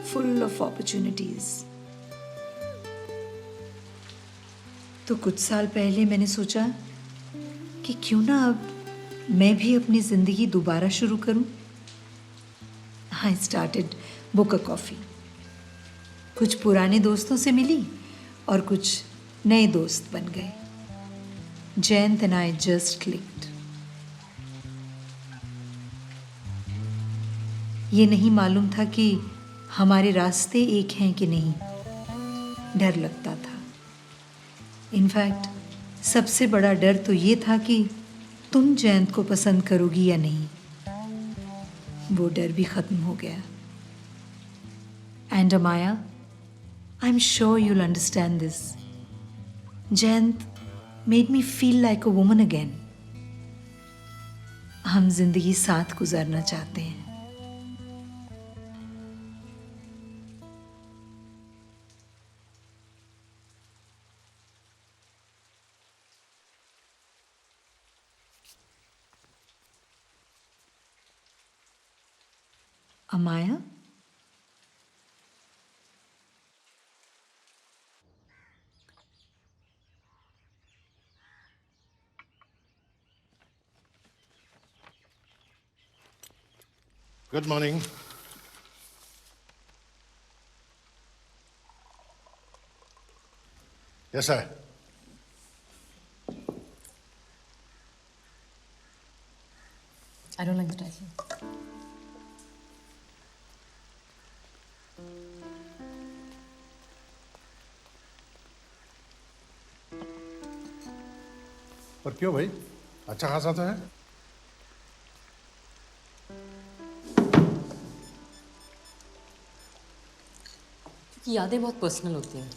फुल ऑफ अपॉर्चुनिटीज। तो कुछ साल पहले मैंने सोचा कि क्यों ना अब मैं भी अपनी जिंदगी दोबारा शुरू करूं। I started book a coffee. कुछ पुराने दोस्तों से मिली और कुछ नए दोस्त बन गए। Jayant and I just clicked. ये नहीं मालूम था कि हमारे रास्ते एक हैं कि नहीं। डर लगता था। इनफैक्ट सबसे बड़ा डर तो ये था कि तुम जयंत को पसंद करोगी या नहीं। वो डर भी खत्म हो गया। And Amaya, I am sure you'll understand this. Jayant made me feel like a woman again. हम जिंदगी साथ गुजारना चाहते हैं। Amaya? Good morning. Yes, sir. I don't like the title. पर क्यों भाई? अच्छा खासा तो है। क्योंकि यादें बहुत पर्सनल होती हैं।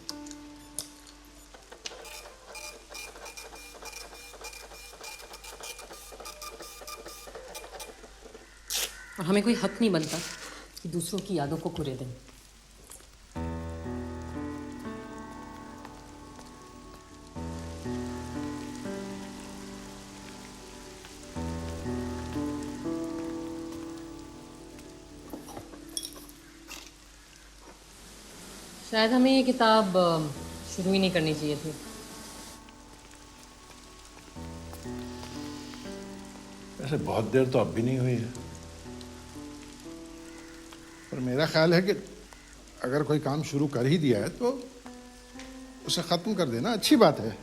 और हमें कोई हक नहीं बनता कि दूसरों की यादों को कुरेदें। शायद हमें ये किताब शुरू ही नहीं करनी चाहिए थी। ऐसे बहुत देर तो अब भी नहीं हुई है, पर मेरा ख्याल है कि अगर कोई काम शुरू कर ही दिया है तो उसे खत्म कर देना अच्छी बात है।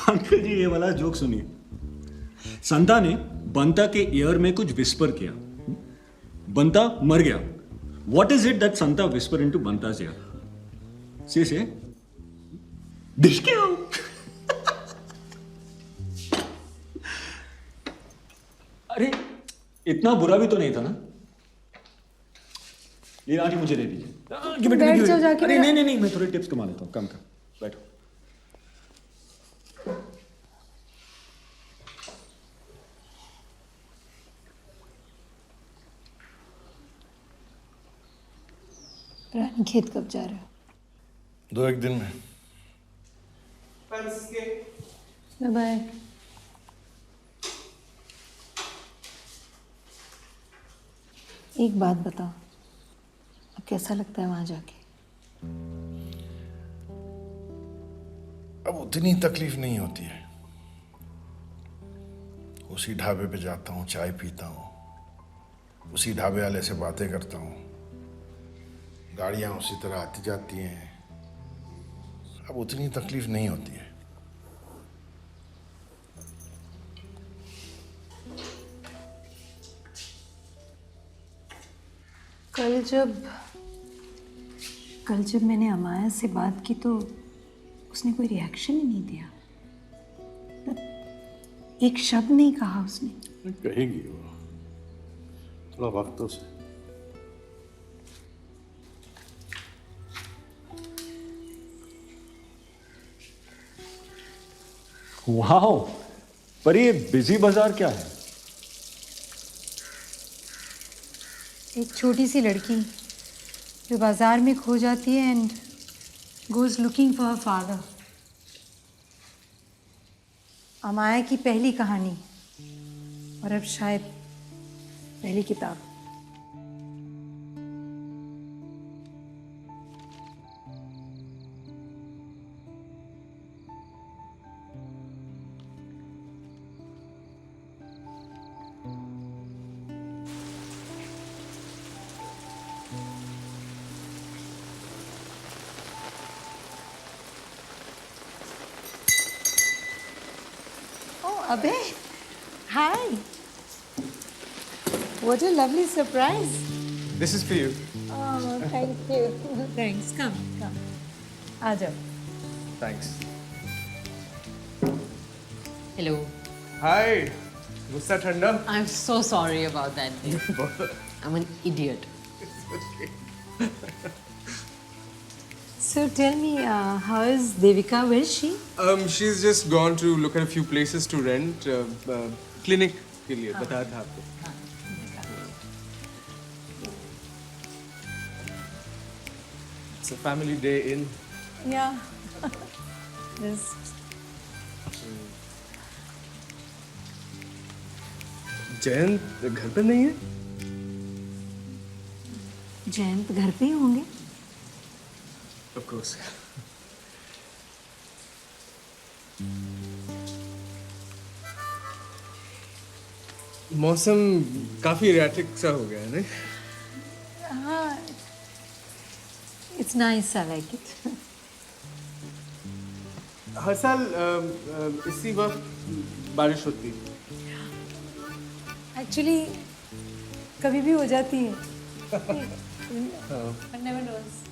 अंकल जी, ये वाला जोक सुनिए। संता ने बंता के ईयर में कुछ विस्पर किया। बंता मर गया। What is it that Santa whisper into Banta's ear? Say. Dishkyo. अरे इतना बुरा भी तो नहीं था ना। ये आंटी मुझे दे दीजिए। बैठ जाओ जाके। अरे नहीं, मैं थोड़े टिप्स कमा लेता हूँ। कम बैठो। रानी खेत कब जा रहे हो? 2-1 दिन में। Bye bye. एक बात बताओ, अब कैसा लगता है वहां जाके? अब उतनी तकलीफ नहीं होती है। उसी ढाबे पे जाता हूँ, चाय पीता हूँ, उसी ढाबे वाले से बातें करता हूँ, गाड़ियाँ उसी तरह आती जाती हैं। अब उतनी तकलीफ नहीं होती है। कल जब मैंने अमाया से बात की तो उसने कोई रिएक्शन ही नहीं दिया। एक शब्द नहीं कहा उसने। कहेगी वो, थोड़ा वक्त तो से। वाह, पर ये बिजी बाजार क्या है? एक छोटी सी लड़की जो बाजार में खो जाती है and goes looking for her father. Amaya की पहली कहानी और अब शायद पहली किताब। Abhay, hi. What a lovely surprise. This is for you. Oh, thank you. Thanks. Come. आ जाओ. Thanks. Hello. Hi. गुस्सा ठंडा? I'm so sorry about that. I'm an idiot. So tell me, how is Devika? Where is she? She's just gone to look at a few places to rent. Clinic के लिए बताया था आपको. It's a family day in. Yeah. Just. Jayant घर पे नहीं है? जयंत घर पे ही होंगे. Of course. मौसम काफी erratic सा हो गया है ना? हाँ. It's nice. I like it. हर साल इसी वक्त बारिश होती है. Actually, कभी भी हो जाती है. One never knows.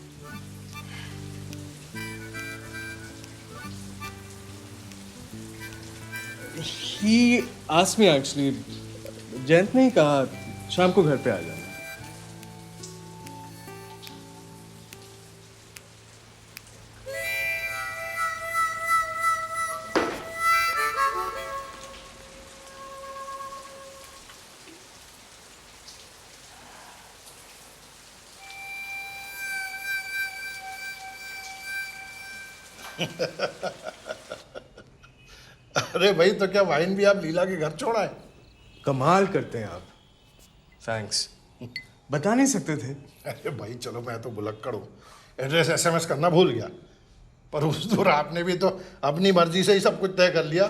He asked me actually. Jayant ने ही कहा शाम को घर पे आ जाना. अरे भाई, तो क्या वाइन भी आप लीला के घर छोड़ा है? कमाल करते हैं आप. थैंक्स. बता नहीं सकते थे. अरे भाई चलो, मैं तो भुलक्कड़ हूँ, एड्रेस SMS करना भूल गया. पर उस दूर आपने भी तो अपनी मर्जी से ही सब कुछ तय कर लिया.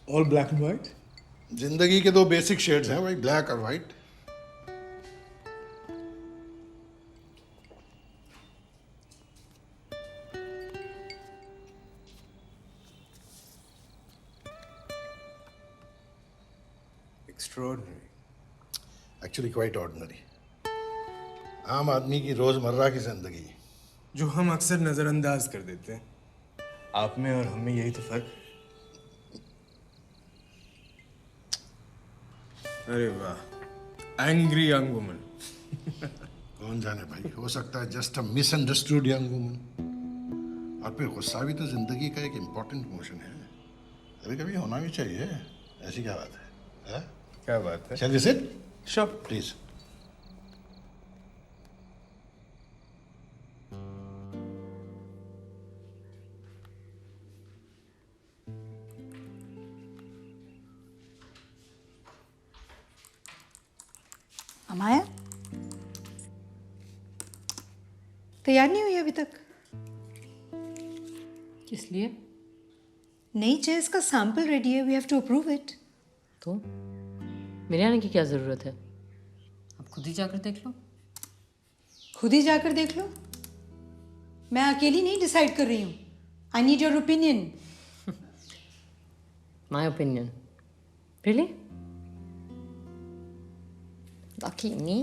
All black and white? जिंदगी के दो बेसिक शेड्स हैं भाई, ब्लैक और white. Extraordinary. Actually quite ordinary. आम आदमी की रोजमर्रा की जिंदगी जो हम अक्सर नजरअंदाज कर देते हैं. आप में और हम में यही तो फर्क. अरे वाह, एंग्री यंग वुमन. कौन जाने भाई, हो सकता है just a misunderstood young woman. और फिर गुस्सा भी तो जिंदगी का एक इम्पोर्टेंट इमोशन है. कभी कभी होना भी चाहिए. ऐसी क्या बात है? क्या बात है? Shall we sit? Sure. Please. अमाया, तैयार नहीं हुई अभी तक? किस लिए? नई चेयर्स का सैंपल रेडी है. We have to approve it. तो मेरे आने की क्या जरूरत है? आप खुद ही जाकर देख लो. खुद ही जाकर देख लो. मैं अकेली नहीं डिसाइड कर रही हूँ. I need your opinion. My opinion? Really? Lucky me.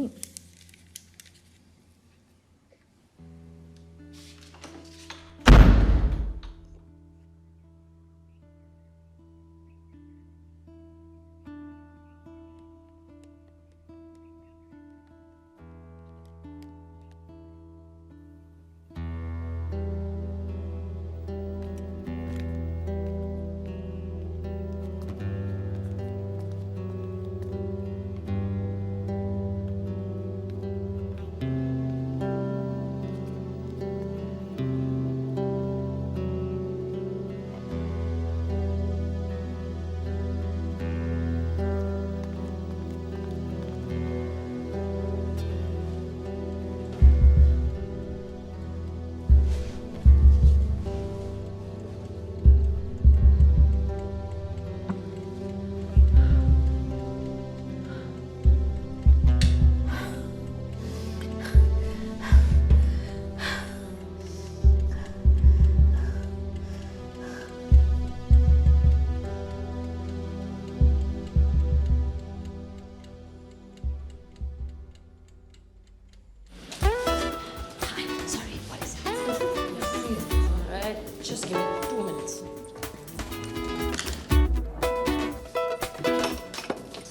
2 minutes.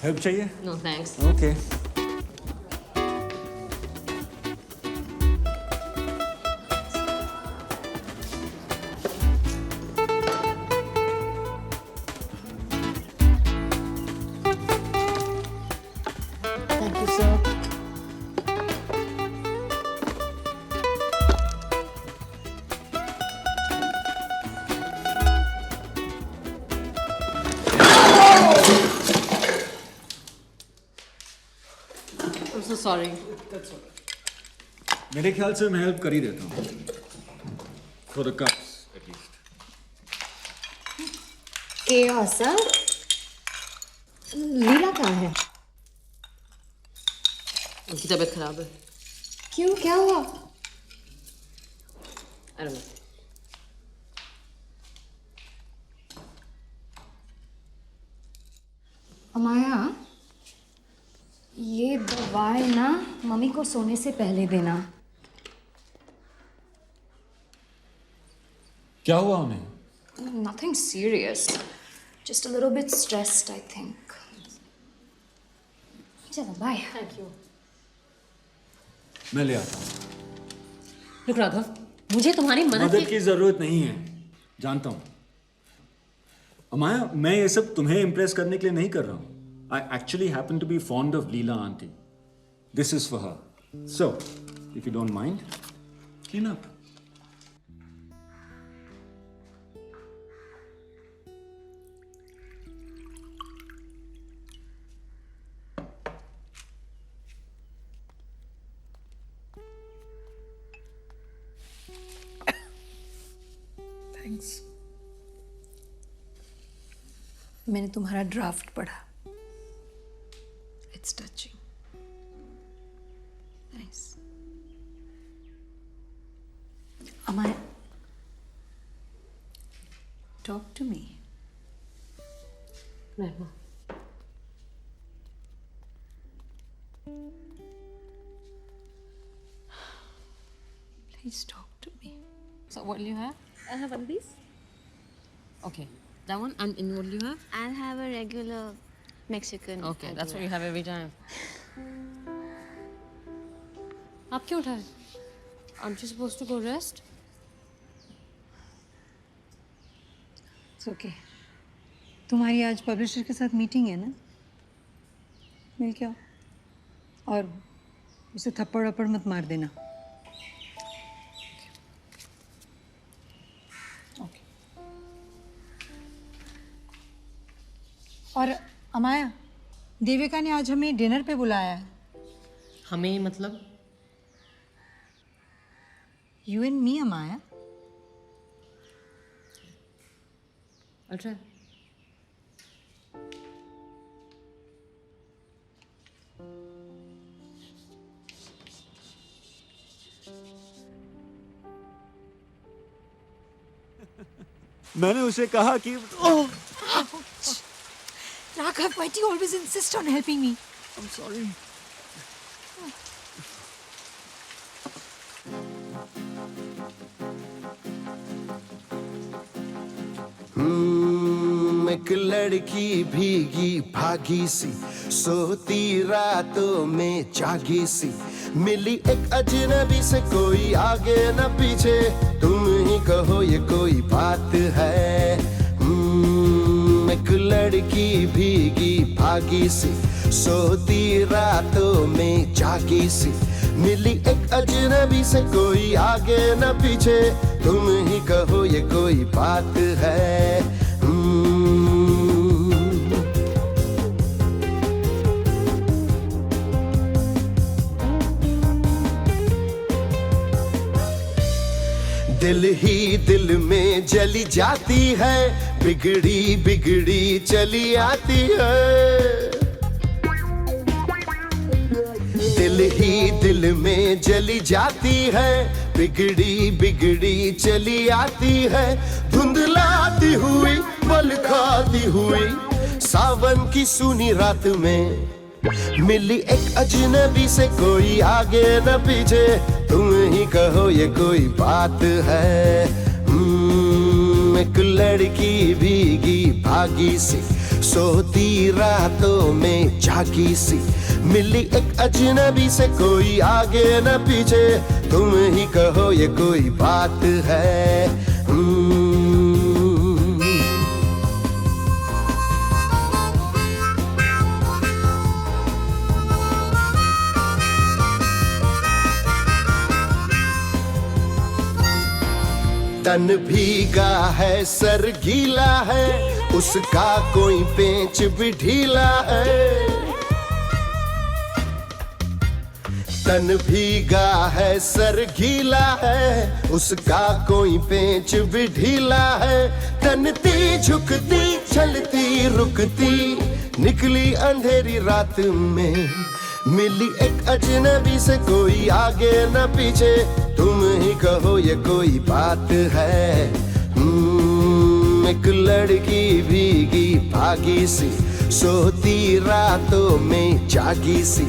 Help चाहिए? No, thanks. Okay Thank you, sir. I'm so sorry. मेरे ख्याल से मैं हेल्प कर ही देता हूँ for the cups at least. Sir Leela कहाँ है? उनकी तबीयत खराब है। क्यों, क्या हुआ? I don't know. अमाया, ये दवाई ना मम्मी को सोने से पहले देना। क्या हुआ उन्हें? Nothing serious. Just a little bit stressed, I think. चलो, bye. Thank you. मैं ले आता हूँ। Look, राघव, मुझे तुम्हारी मदद की जरूरत नहीं है, जानता हूँ। अमाया, मैं ये सब तुम्हें इम्प्रेस करने के लिए नहीं कर रहा हूँ। I actually happen to be fond of Leela auntie. This is for her. So, if you don't mind, clean up. Thanks. मैंने तुम्हारा ड्राफ्ट पढ़ा। It's touching. Nice. Amaya, talk to me. Please talk to me. So what will you have? I'll have one of these. Okay, that one. And what will you have? I'll have a regular Mexican. Okay, that's what you have every time. आप क्यों उठाए? Aren't you supposed to go rest? It's okay. तुम्हारी आज पब्लिशर के साथ मीटिंग है ना? मिल के आओ और उसे थप्पड़ वप्पड़ मत मार देना। और अमाया, देविका ने आज हमें डिनर पे बुलाया है। हमें मतलब? यू एंड मी अमाया। अच्छा। मैंने उसे कहा कि Raghav, why do you always insist on helping me? I'm sorry. एक लड़की भीगी भागी सी सोती रातों में जागी सी मिली एक अजनबी से कोई आगे न पीछे तुम ही कहो ये कोई बात है। एक लड़की भीगी भागी सी सोती रातों में जागी सी मिली एक अजनबी से कोई आगे न पीछे तुम ही कहो ये कोई बात है। दिल ही दिल में जली जाती है बिगड़ी बिगड़ी चली आती है। दिल ही दिल में जली जाती है बिगड़ी बिगड़ी चली आती है। धुंधलाती हुई पल खाती हुई सावन की सूनी रात में मिली एक अजनबी से कोई आगे न पीछे तुम ही कहो ये कोई बात है। एक लड़की भीगी भागी सी, सोती रातों में जागी सी, मिली एक अजनबी से, कोई आगे न पीछे, तुम ही कहो ये कोई बात है। तन भीगा है सर गीला है, उसका कोई पेंच भी ढीला है। तन भीगा है सर गीला है, उसका कोई पेंच भी ढीला है। तनती झुकती चलती रुकती, निकली अंधेरी रात में, मिली एक अजनबी से, कोई आगे न पीछे, तुम ही कहो ये कोई बात है। एक लड़की भीगी भागी सी, सोती रातों में जागी सी,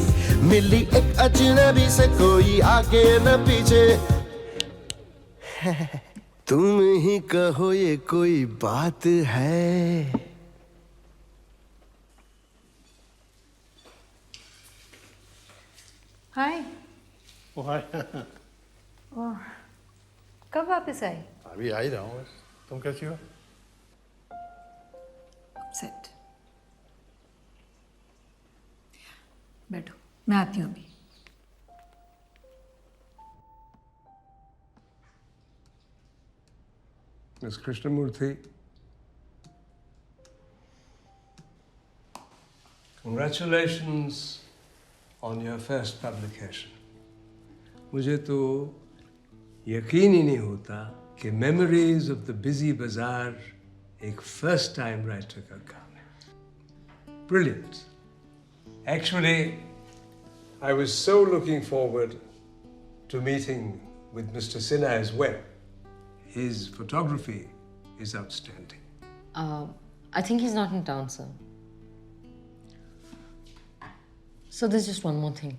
मिली एक अजनबी से, कोई आगे न पीछे, तुम ही कहो ये कोई बात है। हाय। हाय। कब वापस आए? अभी आ ही रहा हूँ बस। तुम कैसी हो? सेट। बैठो, मैं आती हूँ अभी। Ms. Krishnamurthy, congratulations on your first publication. मुझे तो यकीन ही नहीं होता कि Memories of the Busy Bazaar एक first time writer का काम है. Brilliant. Actually, I was so looking forward to meeting with Mr. Sinha as well. His photography is outstanding. I think he's not in town, sir. So there's just one more thing.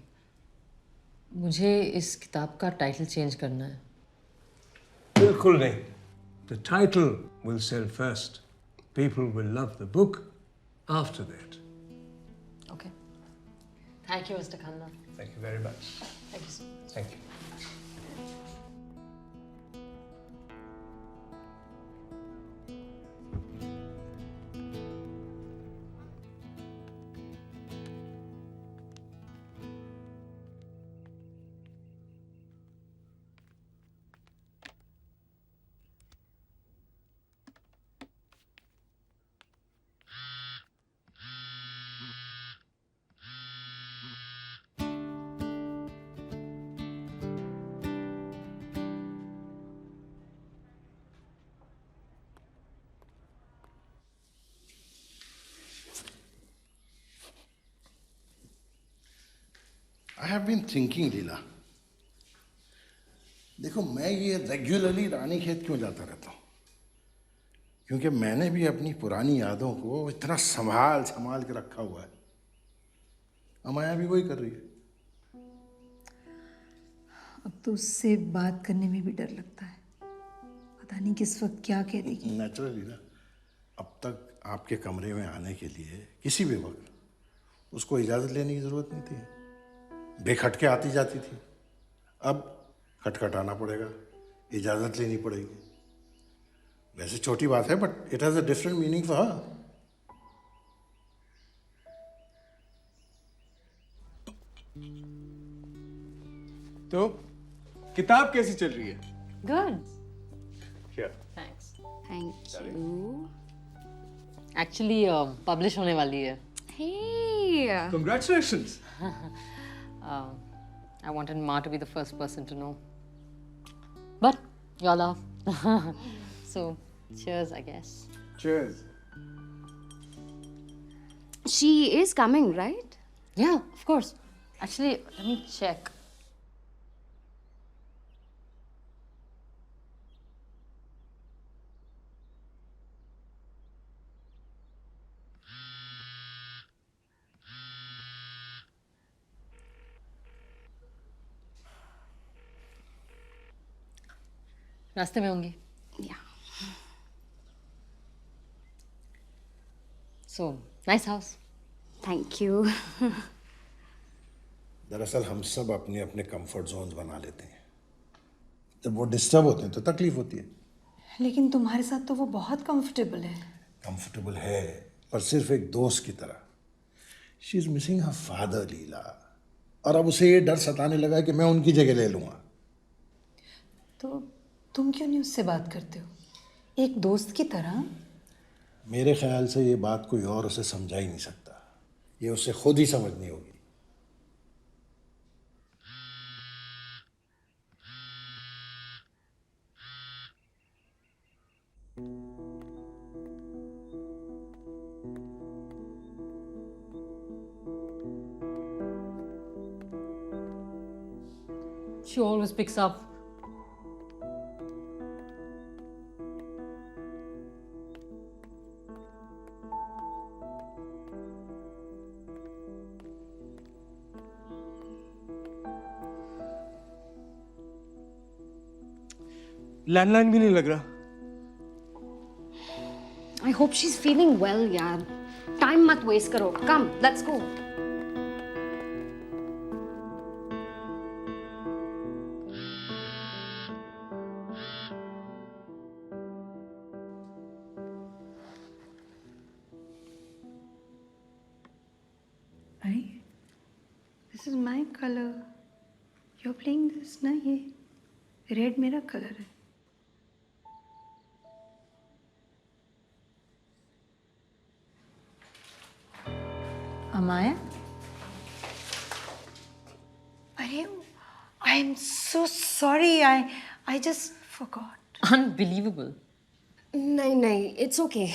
मुझे इस किताब का टाइटल चेंज करना है। बिल्कुल नहीं. The title will sell first. People will love the book after that. Okay. Thank you, Mr. Khanna. Thank you very much. Thank you, sir. Thank you. I have been thinking, लीला। देखो, मैं ये रेगुलरली रानी खेत क्यों जाता रहता हूँ? क्योंकि मैंने भी अपनी पुरानी यादों को इतना संभाल के रखा हुआ है। अमाया भी वही कर रही है। अब तो उससे बात करने में भी डर लगता है। पता नहीं किस वक्त क्या कह देगी। नेचुरली ना, अब तक आपके कमरे में आने के लिए किसी भी वक्त उसको इजाज़त लेने की ज़रूरत नहीं थी। बेखटके आती जाती थी। अब खटखटाना पड़ेगा, इजाज़त लेनी पड़ेगी। वैसे छोटी बात है, but it has a different meaning for her. तो किताब कैसी चल रही है? Good. क्या? Thanks. Thank you. Actually, publish होने वाली है। Hey. Congratulations. I wanted Ma to be the first person to know. But y'all are. So, cheers, I guess. Cheers. She is coming, right? Yeah, of course. Actually, let me check. रास्ते में होंगी। Yeah. So, nice house. Thank you. दरअसल हम सब अपने अपने कंफर्ट जोन्स बना लेते हैं, जब वो डिस्टर्ब होते हैं तो तकलीफ होती है। लेकिन तुम्हारे साथ तो वो बहुत कंफर्टेबल है। कंफर्टेबल है पर सिर्फ एक दोस्त की तरह। She is missing her father Leela, और अब उसे ये डर सताने लगा कि मैं उनकी जगह ले लूंगा। तो तुम क्यों नहीं उससे बात करते हो, एक दोस्त की तरह? मेरे ख्याल से ये बात कोई और उसे समझा ही नहीं सकता, ये उसे खुद ही समझनी होगी। She always picks up. Landline भी नहीं लग रहा। I hope she's feeling well, यार। टाइम मत वेस्ट करो। Come, let's go. This is my color. You're playing this ना, ये रेड मेरा कलर है। अमाया, अरे I am so sorry. I just forgot. Unbelievable. नहीं, it's okay.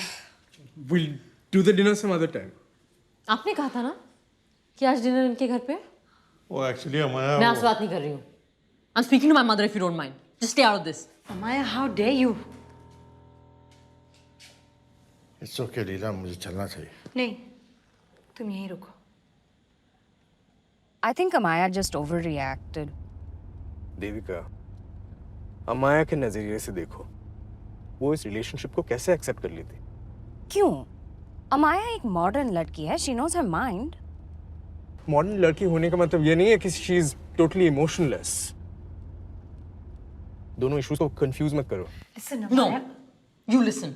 We'll do the dinner some other time. आपने कहा था ना कि आज डिनर इनके घर पे? वो एक्चुअली अमाया, मैं आपसे बात नहीं कर रही हूँ। I'm speaking to my mother if you don't mind. Just stay out of this. Amaya, how dare you? It's okay Leela, मुझे चलना चाहिए। नहीं, तुम यहीं रुको। I think Amaya just overreacted. Devika, अमाया के नजरिए से देखो, वो इस रिलेशनशिप को कैसे एक्सेप्ट कर लेती? क्यों? अमाया एक मॉडर्न लड़की है। She knows her mind. Modern लड़की होने का मतलब ये नहीं है कि शी इज टोटली इमोशनलेस। दोनों इश्यूज को कंफ्यूज मत करो। Listen, No, Amaya. you listen.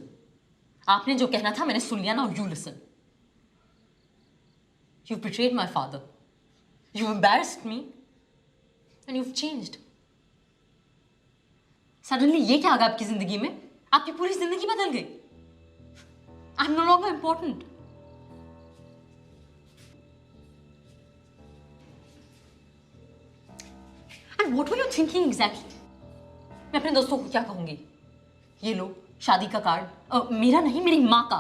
आपने जो कहना था मैंने सुन लिया ना, और you listen. You've betrayed my father. You've embarrassed me. And you've changed. Suddenly ये क्या आ गया आपकी जिंदगी में? आपकी पूरी जिंदगी बदल गई। I'm no longer important. And what were you thinking exactly? मैं अपने दोस्तों को क्या कहूंगी? ये लो शादी का कार्ड, मेरा नहीं, मेरी माँ का।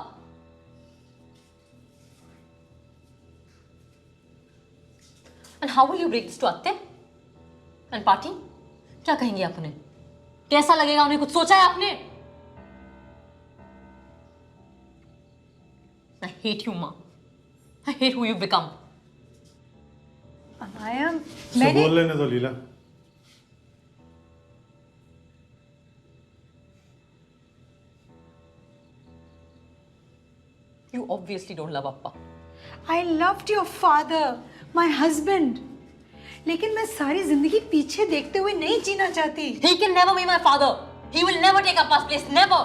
And how will you break this to अत्ते? And party? क्या कहेंगे आप उन्हें? कैसा लगेगा उन्हें? कुछ सोचा है आपने? I hate you, माँ। I hate who you've become. अमाया, मैंने बोल लेने दो लीला। You obviously don't love Appa. I loved your father, my husband. लेकिन मैं सारी जिंदगी पीछे देखते हुए नहीं जीना चाहती। He can never be my father. He will never take Appa's place. Never.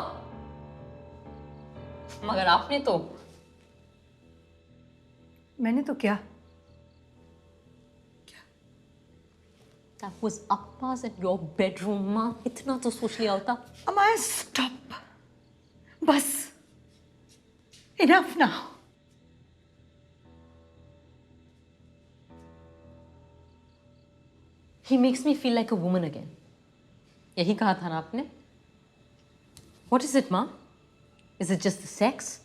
मगर आपने तो। मैंने तो क्या? That was Appa's at your bedroom, माँ। इतना तो सोच लिया होता। अमाया, stop. बस। Enough now. He makes me feel like a woman again. यही कहा था ना आपने? What is it, माँ? Is it just the sex?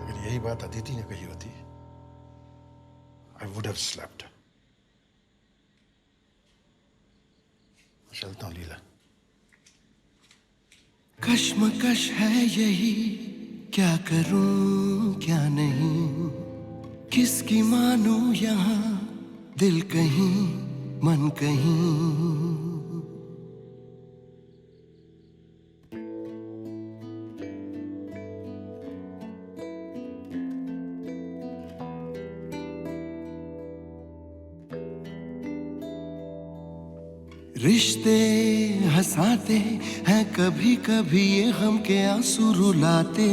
अगर यही बात अदिति ने कही होती, I would have slept. चलता हूँ लीला। कश्मकश है यही, क्या करूं क्या नहीं, किसकी मानूं यहाँ दिल कहीं मन कहीं। रिश्ते हंसाते हैं कभी कभी ये गम के आंसू रुलाते।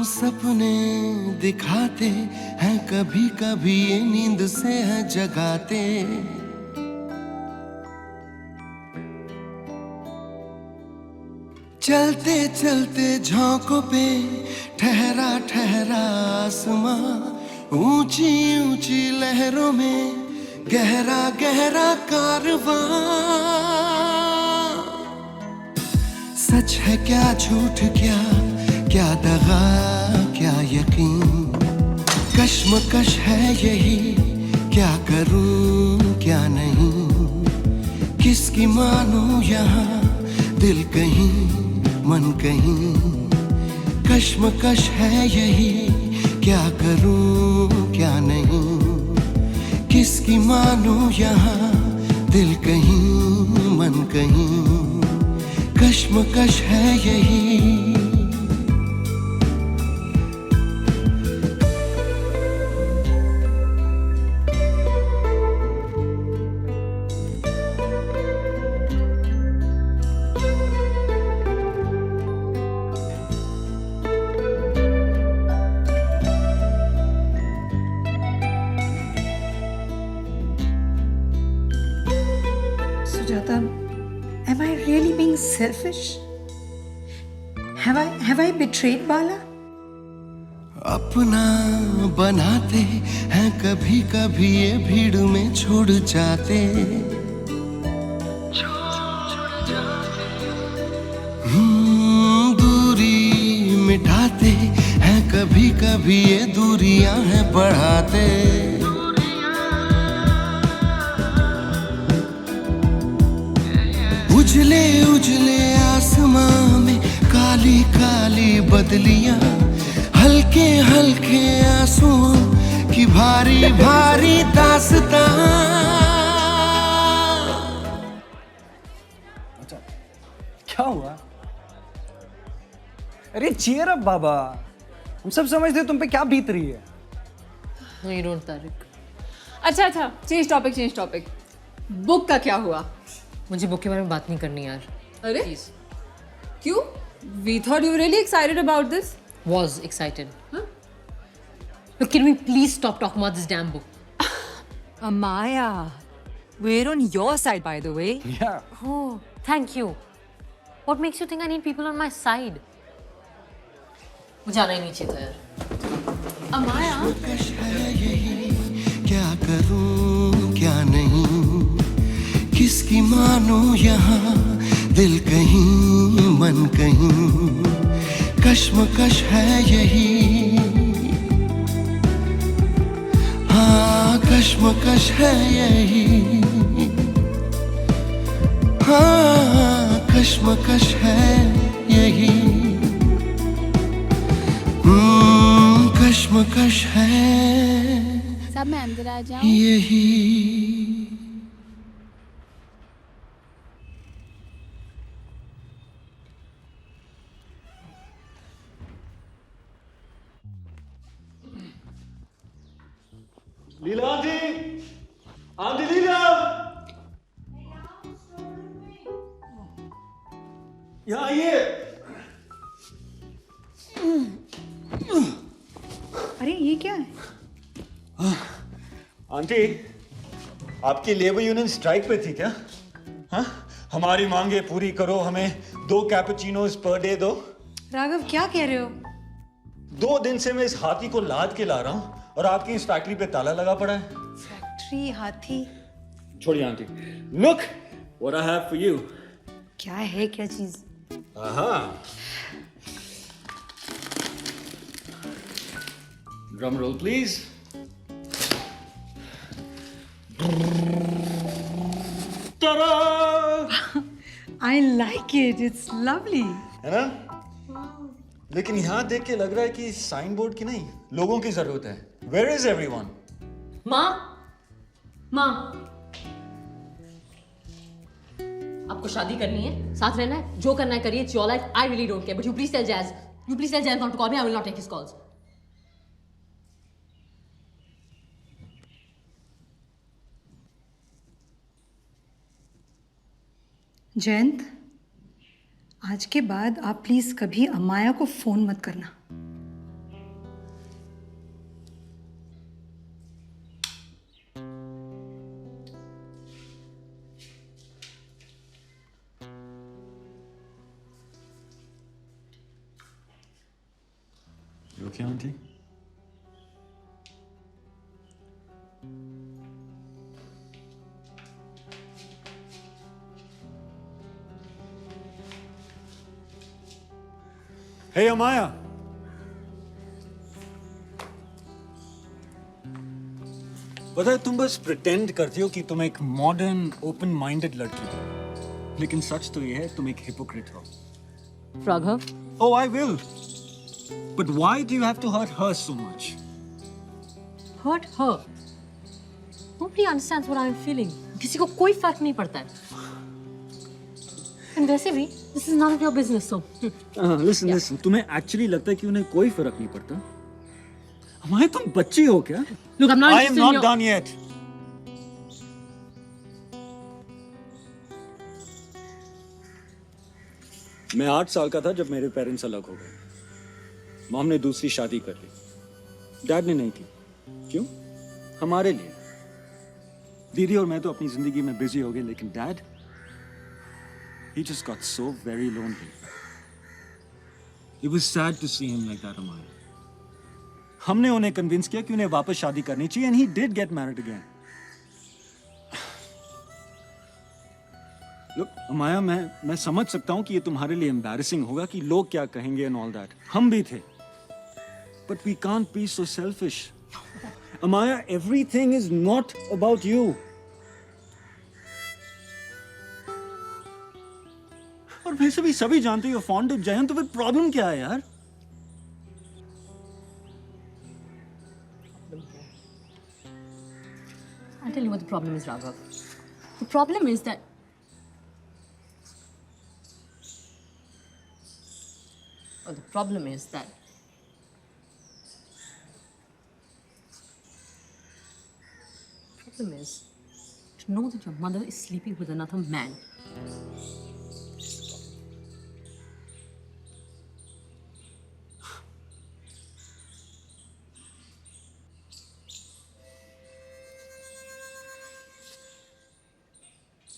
सपने दिखाते हैं कभी कभी ये नींद से है जगाते। चलते चलते झोंकों पे ठहरा ठहरा आसमां, ऊंची ऊंची लहरों में गहरा गहरा कारवां। सच है क्या झूठ क्या, क्या दगा क्या यकीन, कश्मकश है यही, क्या करूं क्या नहीं, किसकी मानूं यहाँ, दिल कहीं मन कहीं। कश्मकश है यही, क्या करूं क्या नहीं, किसकी मानूं यहाँ, दिल कहीं मन कहीं। कश्मकश है यही। Sujata, am I really being selfish? Have I betrayed Bala? अपना बनाते हैं कभी कभी ये भीड़ में छोड़ जाते। दूरी मिटाते हैं कभी कभी ये दूरियां हैं बढ़ाते। उजले उजले आसमां में काली काली बदलियां, हल्के हल्के आंसुओं की भारी भारी दास्तां। क्या हुआ? अरे चीयर अप बाबा, हम सब समझते हैं तुम पे क्या बीत रही है। No, you don't, Tariq. अच्छा, चेंज टॉपिक। बुक का क्या हुआ? मुझे बुक के बारे में बात नहीं करनी यार। अरे क्यों? We thought you were really excited about this. Was excited. Huh? Look, can we please stop talking about this damn book? Amaya, we're on your side, by the way. Yeah. Oh, thank you. What makes you think I need people on my side? मुझे आना ही नहीं चाहिए था यार। Amaya, क्या करूं क्या नहीं, किसकी मानूं यहाँ, दिल कहीं मन कहीं। कश्मकश है यही, हाँ कश्मकश है यही, हाँ कश्मकश है यही। कश्मकश है सब मैं अंदर आ जाऊं? यही। लीला आंटी, आंटी लीला, यहाँ आइए। अरे ये क्या है? आंटी, आपकी लेबर यूनियन स्ट्राइक पे थी क्या? हाँ, हमारी मांगे पूरी करो, हमें 2 कैपुचिनोज पर डे दो। राघव क्या कह रहे हो? 2 दिन से मैं इस हाथी को लाद के ला रहा हूँ और आपकी इस फैक्ट्री पे ताला लगा पड़ा है। फैक्ट्री हाथी? छोड़िए aunty. Look what I have for you. क्या है क्या चीज? Drum roll please. Ta-da! I like it. It's lovely. है ना? लेकिन यहाँ देख के लग रहा है कि साइन बोर्ड की नहीं, लोगों की जरूरत है. Where is everyone? माँ, माँ, आपको शादी करनी है, साथ रहना है, जो करना है करिए. It's your life. I really don't care. But you please tell Jazz. You please tell Jazz not to call me. I will not take his calls. Jayant, आज के बाद आप प्लीज कभी अमाया को फोन मत करना. You okay, auntie? Hey, Amaya. पता है तुम बस प्रिटेंड करती हो कि तुम एक मॉडर्न ओपन माइंडेड लड़की हो, लेकिन सच तो ये है तुम एक हिपोक्रेट हो. Raghav. Oh, I will. But why do you have to hurt her so much? Hurt her. Nobody understands what I'm feeling. किसी को कोई फर्क नहीं पड़ता है. And वैसे भी, this is none of your business, so. Listen. तुम्हें actually लगता है कि उन्हें कोई फर्क नहीं पड़ता? हमारे तुम बच्ची हो क्या? Look, I'm not I am interested in not your... done yet. मैं 8 साल का था जब मेरे पेरेंट्स अलग हो गए. मॉम ने दूसरी शादी कर ली. डैड ने नहीं की. क्यों? हमारे लिए. दीदी और मैं तो अपनी जिंदगी में बिजी हो गए, लेकिन dad, he just got so very lonely. It was sad to see him like that, Amaya. हमने उन्हें कन्विंस किया कि उन्हें वापस शादी करनी चाहिए, and he did get married again. Look, Amaya, मैं समझ सकता हूँ कि ये तुम्हारे लिए embarrassing होगा कि लोग क्या कहेंगे and all that. हम भी थे. But we can't be so selfish. Amaya, everything is not about you. और वैसे भी सभी जानते हो fond of जयंत, तो फिर प्रॉब्लम क्या है यार? I'll tell you what the problem is, Raghav. The problem is that... Well, the problem is that... The problem is to know that your mother is sleeping with another man.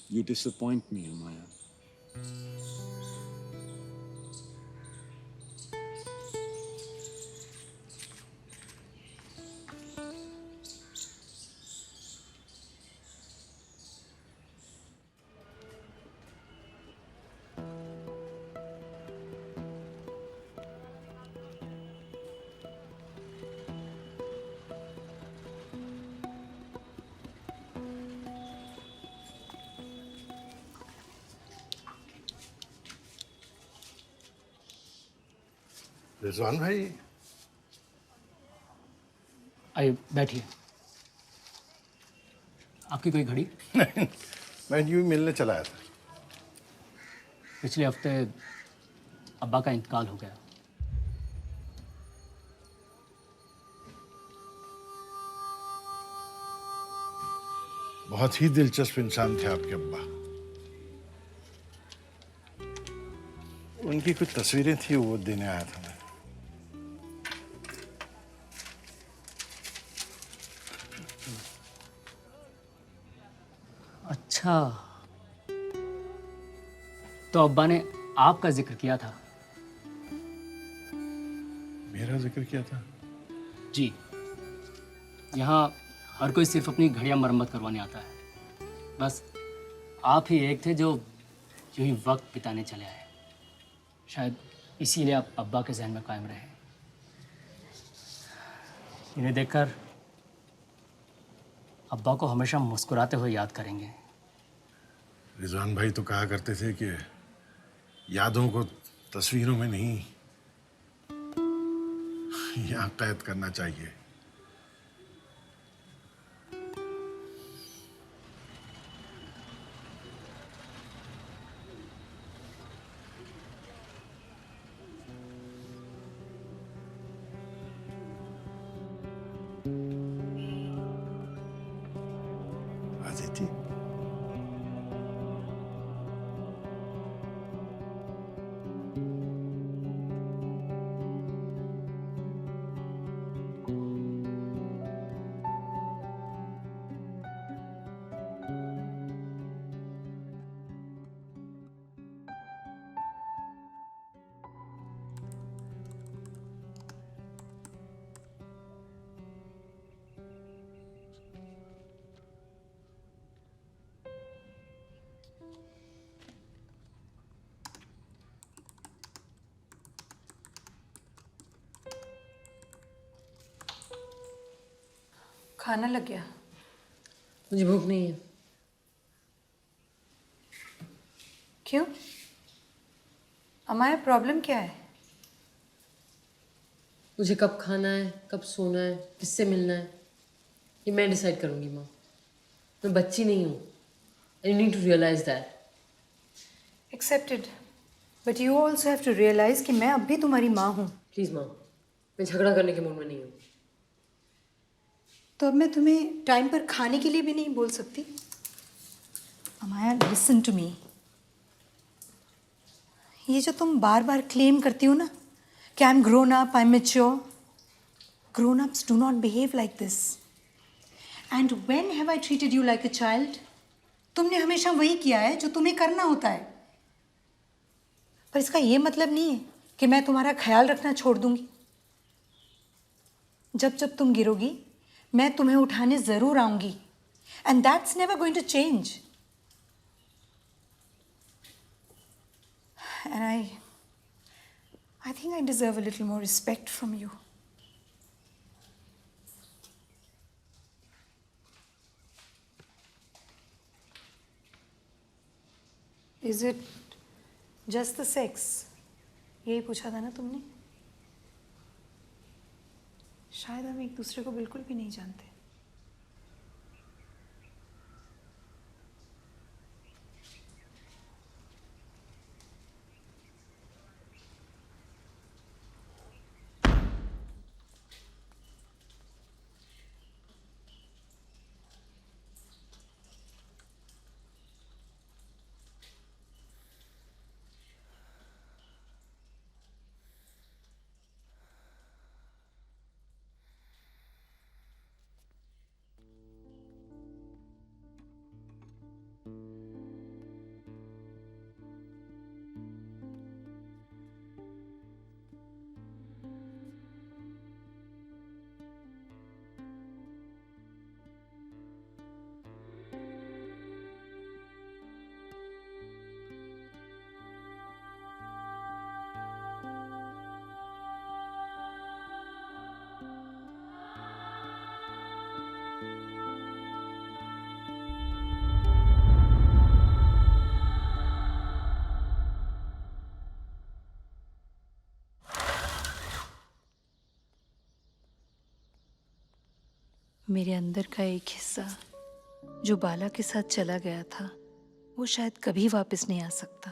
You disappoint me, Amaya. Rizwan भाई, आइए बैठिए. आपकी कोई घड़ी? नहीं, मैं यूं ही मिलने चला आया था. पिछले हफ्ते अब्बा का इंतकाल हो गया. बहुत ही दिलचस्प इंसान थे आपके अब्बा. उनकी कुछ तस्वीरें थी, वो देने आया था मैं. अच्छा, तो अब्बा ने आपका जिक्र किया था? मेरा जिक्र किया था? जी. यहाँ हर कोई सिर्फ अपनी घड़ियां मरम्मत करवाने आता है. बस आप ही एक थे जो यूं ही वक्त बिताने चले आए. शायद इसीलिए आप अब्बा के जहन में कायम रहे. इन्हें देखकर अब्बा को हमेशा मुस्कुराते हुए याद करेंगे. रिजवान भाई तो कहा करते थे कि यादों को तस्वीरों में नहीं, यहाँ कैद करना चाहिए। अदिति, खाना लग गया? मुझे भूख नहीं है। क्यों? अमाया, प्रॉब्लम क्या है? मुझे कब खाना है, कब सोना है, किससे मिलना है, ये मैं डिसाइड करूंगी माँ। मैं बच्ची नहीं हूँ। I need to realise that. Accepted, but you also have to realise कि मैं अब भी तुम्हारी माँ हूँ। प्लीज माँ, मैं झगड़ा करने के मूड में नहीं हूँ। तो अब मैं तुम्हें टाइम पर खाने के लिए भी नहीं बोल सकती? अमाया, लिसन टू मी। ये जो तुम बार बार क्लेम करती हो ना कि I am grown up, I am mature, grown ups do not behave like this. And when have I treated you like a child? तुमने हमेशा वही किया है जो तुम्हें करना होता है। पर इसका ये मतलब नहीं है कि मैं तुम्हारा ख्याल रखना छोड़ दूंगी। जब जब तुम गिरोगी मैं तुम्हें उठाने जरूर आऊंगी, and that's never going to change. And I think I deserve a little more respect from you. Is it just the sex? यही पूछा था ना तुमने? शायद हम एक दूसरे को बिल्कुल भी नहीं जानते। मेरे अंदर का एक हिस्सा जो बाला के साथ चला गया था, वो शायद कभी वापस नहीं आ सकता।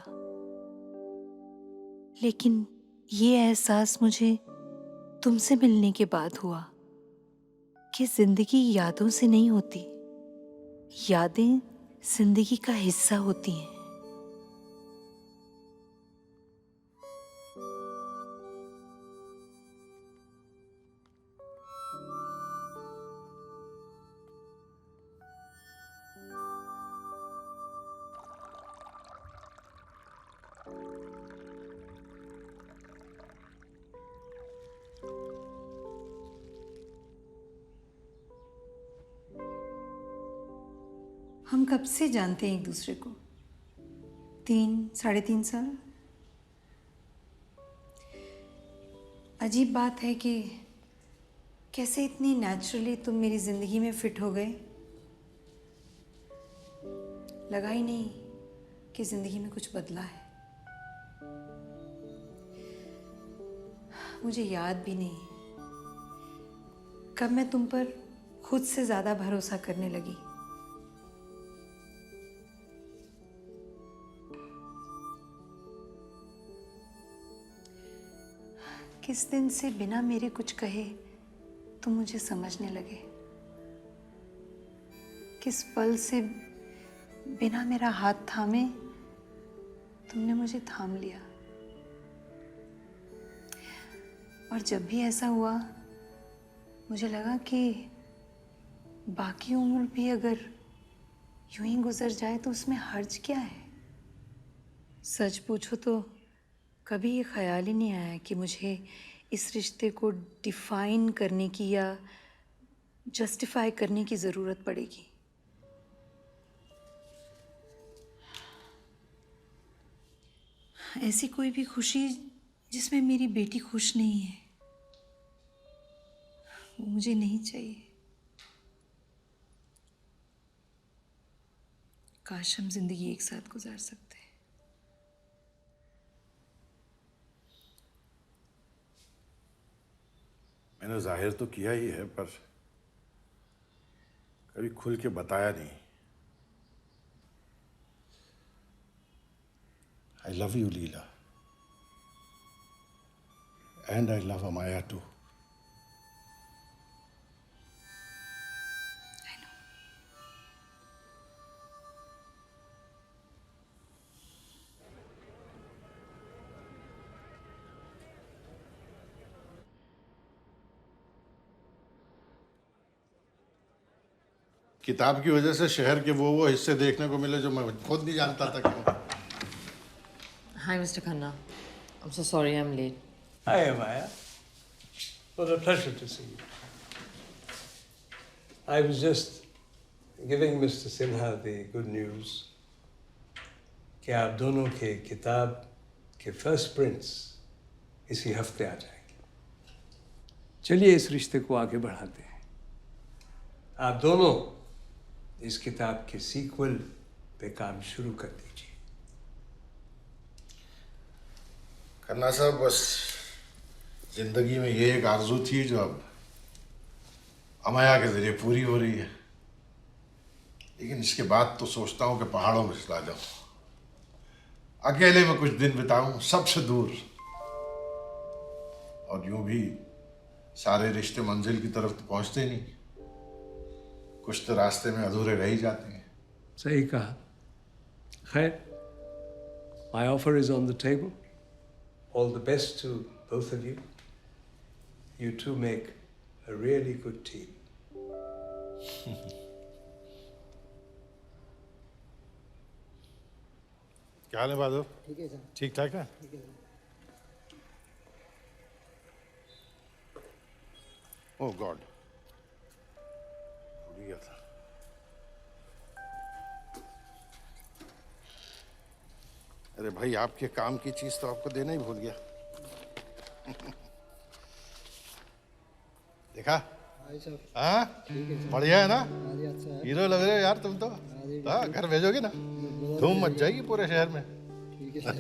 लेकिन ये एहसास मुझे तुमसे मिलने के बाद हुआ कि जिंदगी यादों से नहीं होती, यादें जिंदगी का हिस्सा होती हैं। हम कब से जानते हैं एक दूसरे को? 3-3.5 साल। अजीब बात है कि कैसे इतनी नेचुरली तुम मेरी जिंदगी में फिट हो गए। लगा ही नहीं कि जिंदगी में कुछ बदला है। मुझे याद भी नहीं कब मैं तुम पर खुद से ज्यादा भरोसा करने लगी। किस दिन से बिना मेरे कुछ कहे तुम मुझे समझने लगे। किस पल से बिना मेरा हाथ थामे तुमने मुझे थाम लिया। और जब भी ऐसा हुआ मुझे लगा कि बाकी उम्र भी अगर यूं ही गुजर जाए तो उसमें हर्ज क्या है। सच पूछो तो कभी ये ख्याल ही नहीं आया कि मुझे इस रिश्ते को डिफाइन करने की या जस्टिफाई करने की ज़रूरत पड़ेगी। ऐसी कोई भी खुशी जिसमें मेरी बेटी खुश नहीं है वो मुझे नहीं चाहिए। काश हम जिंदगी एक साथ गुजार सकते हैं। मैंने जाहिर तो किया ही है पर कभी खुल के बताया नहीं। I love you, Leela. And I love Amaya too. I know. किताब की वजह से शहर के वो हिस्से देखने को मिले जो मैं खुद नहीं जानता था क्यों। Hi, Mr. Khanna. I'm so sorry I'm late. Hi, Amaya. What a pleasure to see you. I was just giving Mr. Sinha the good news कि आप दोनों के किताब के फर्स्ट प्रिंट्स इसी हफ्ते आ जाएंगे। चलिए इस रिश्ते को आगे बढ़ाते हैं। आप दोनों इस किताब के सीक्वल पे काम शुरू कर दीजिए। खन्ना साहब, बस जिंदगी में ये एक आरजू थी जो अब अमाया के जरिए पूरी हो रही है। लेकिन इसके बाद तो सोचता हूँ कि पहाड़ों में चला जाऊं, अकेले में कुछ दिन बिताऊं सबसे दूर। और यूं भी सारे रिश्ते मंजिल की तरफ तो पहुंचते नहीं, कुछ तो रास्ते में अधूरे रह ही जाते हैं। सही कहा। खैर, my offer is on the table. All the best to both of you. You two make a really good team. क्या हाल है बादल? ठीक है सर। ठीक ठाक है? ठीक है सर। ओह गॉड, भूल गया था। अरे भाई, आपके काम की चीज तो आपको देना ही भूल गया। देखा? हाँ, बढ़िया है ना? हीरो लग रहे हो यार तुम तो। हाँ, घर भेजोगे ना? धूम मच जाएगी पूरे शहर में।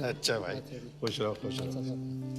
अच्छा भाई, खुश रहो खुश रहो।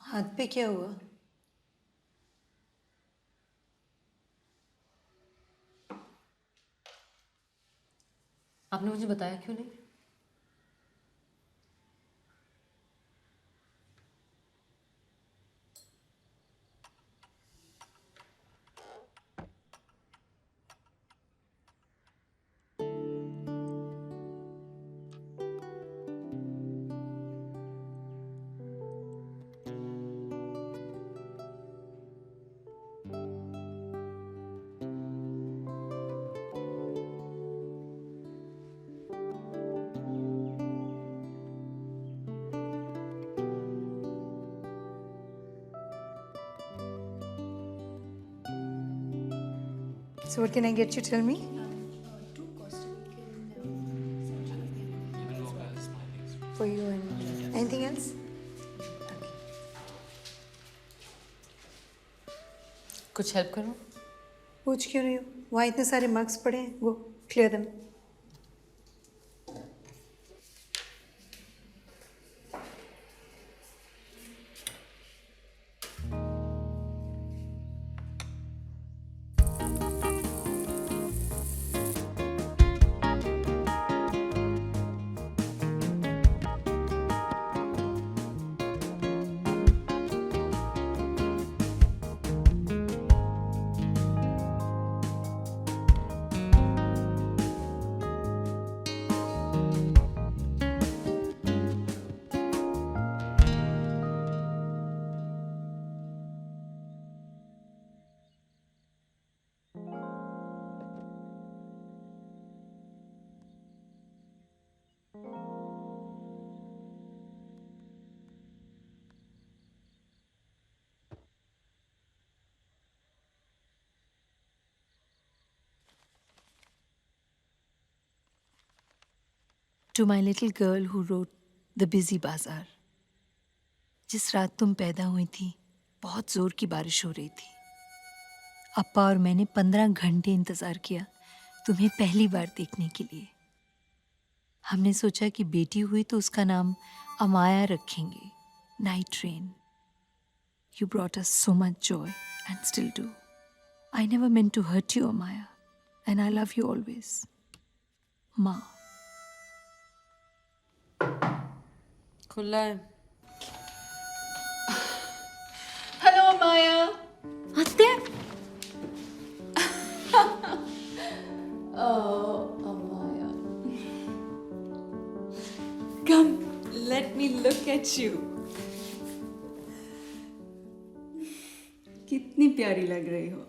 हाथ पे क्या हुआ? आपने मुझे बताया क्यों नहीं? So what can I get you? Tell me. For you and anything else? कुछ हेल्प करो? पूछ क्यों रही हो? वहाँ इतने सारे मग्स पड़े हैं, वो clear them. To my little girl who wrote The Busy Bazaar. जिस रात तुम पैदा हुई थी बहुत जोर की बारिश हो रही थी. अप्पा और मैंने 15 घंटे इंतजार किया तुम्हें पहली बार देखने के लिए. हमने सोचा कि बेटी हुई तो उसका नाम अमाया रखेंगे. Night rain. You brought us so much joy and still do. I never meant to hurt you, Amaya, and I love you always. माँ. खुला है. हेलो माया. हंसते हैं. Oh, Amaya. Come, let me look at you. कितनी प्यारी लग रही हो.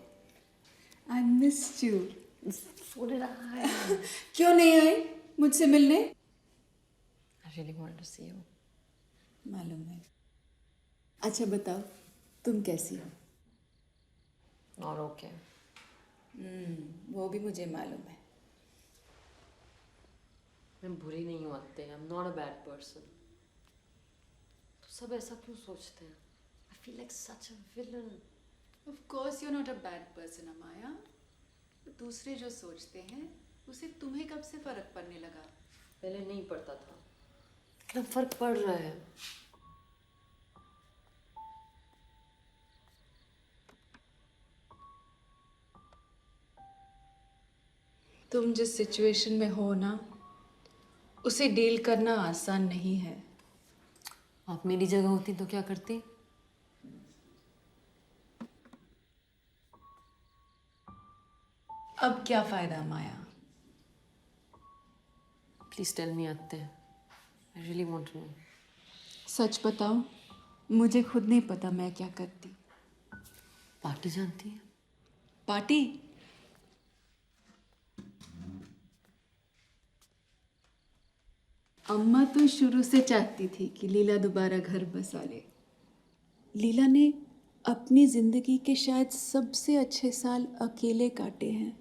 I missed you. So did I. क्यों नहीं आई मुझसे मिलने? I really wanted to see you. मालूम है. अच्छा बताओ, तुम कैसी हो? Not okay. वो भी मुझे मालूम है. मैं बुरी नहीं हूँ अत्ते. I'm not a bad person. तो सब ऐसा क्यों सोचते हैं? I feel like such a villain. Of course you're not a bad person, Amaya. दूसरे जो सोचते हैं उसे तुम्हें कब से फर्क पड़ने लगा? पहले नहीं पड़ता था, लेकिन अब फर्क पड़ रहा है. तुम जिस सिचुएशन में हो ना, उसे डील करना आसान नहीं है. आप मेरी जगह होती तो क्या करती? अब क्या फायदा माया? Please tell me अत्ते. I really want to know. सच बताओ, मुझे खुद नहीं पता मैं क्या करती. पार्टी जानती है? पार्टी? अम्मा तो शुरू से चाहती थी कि लीला दोबारा घर बसा ले. लीला ने अपनी जिंदगी के शायद सबसे अच्छे साल अकेले काटे हैं.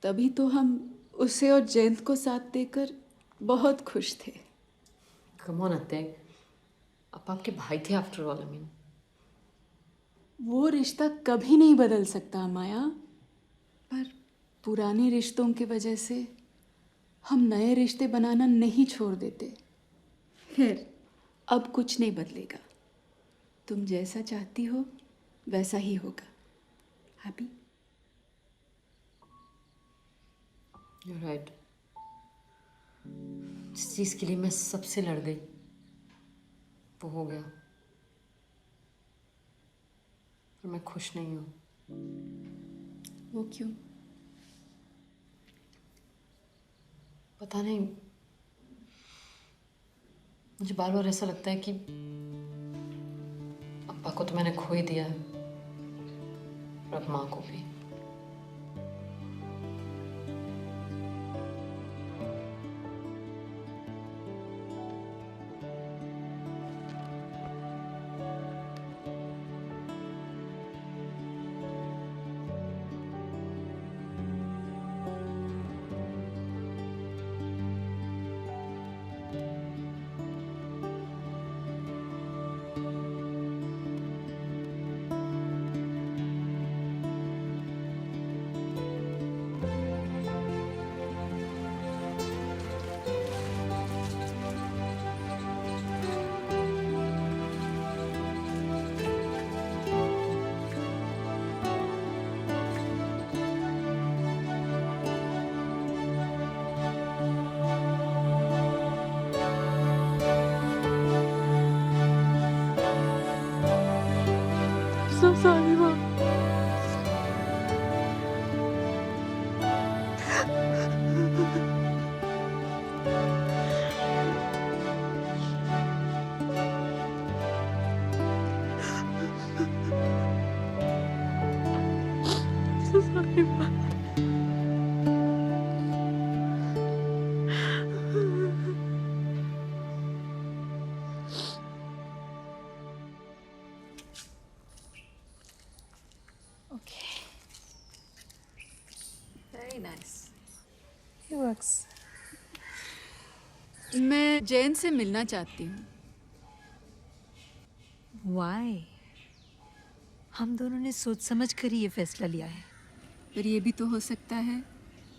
तभी तो हम उसे और जयंत को साथ देकर बहुत खुश थे. Come on अत्ते. आप आपके भाई थे आफ्टर ऑल. I mean. वो रिश्ता कभी नहीं बदल सकता माया. पर पुराने रिश्तों की वजह से हम नए रिश्ते बनाना नहीं छोड़ देते. खैर, अब कुछ नहीं बदलेगा. तुम जैसा चाहती हो वैसा ही होगा. हैप्पी? You're right. जिस चीज के लिए मैं सबसे लड़ गई वो हो गया, पर मैं खुश नहीं हूँ। वो क्यों? पता नहीं, मुझे बार बार ऐसा लगता है कि अब्बा को तो मैंने खो ही दिया है, और अब माँ को भी। So sorry, Mom. So sorry, Mom. Very nice. It works. मैं जैन से मिलना चाहती हूँ। Why? हम दोनों ने सोच समझ कर ही ये फैसला लिया है। पर ये भी तो हो सकता है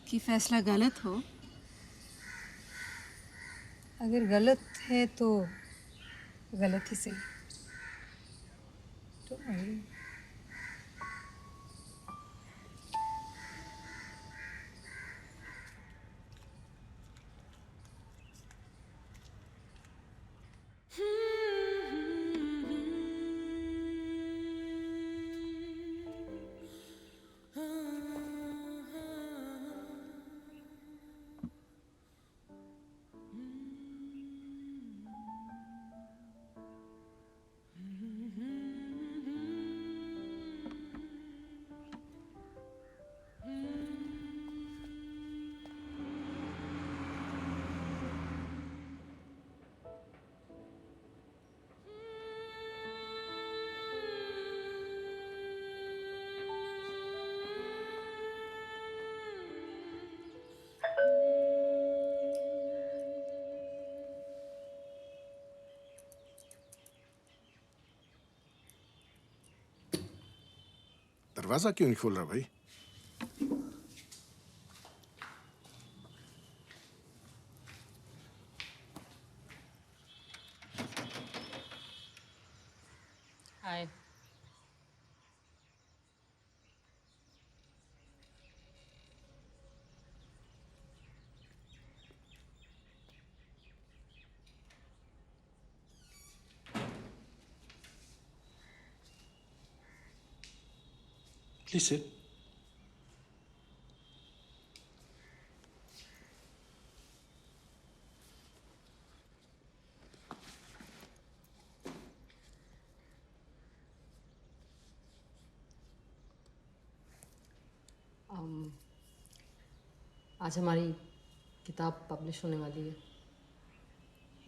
कि फैसला गलत हो। अगर गलत है तो गलत ही सही। Don't worry. दरवाजा क्यों नहीं खोल रहा भाई? हाय। Please sit. आज हमारी किताब पब्लिश होने वाली है।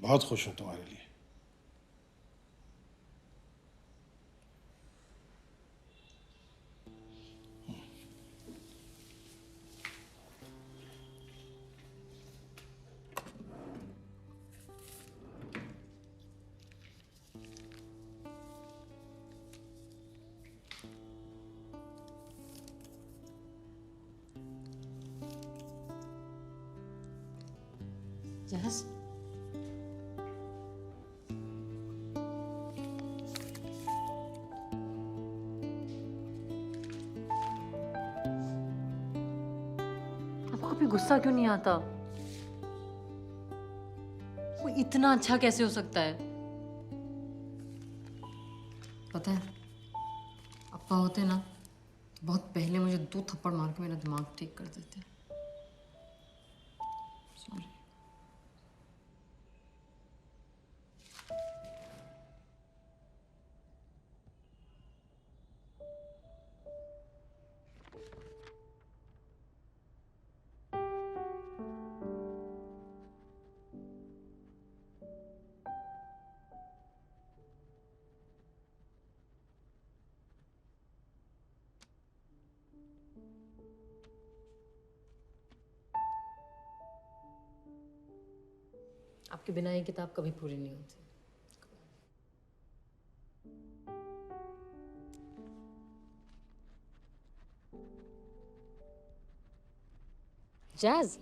बहुत खुश हूं तुम्हारे लिए। Yes. आपको कभी गुस्सा क्यों नहीं आता? वो इतना अच्छा कैसे हो सकता है? पता है, अप्पा होते ना तो बहुत पहले मुझे 2 थप्पड़ मार के मेरा दिमाग ठीक कर देते। सॉरी। आपके बिना ये किताब कभी पूरी नहीं होती। Jazz.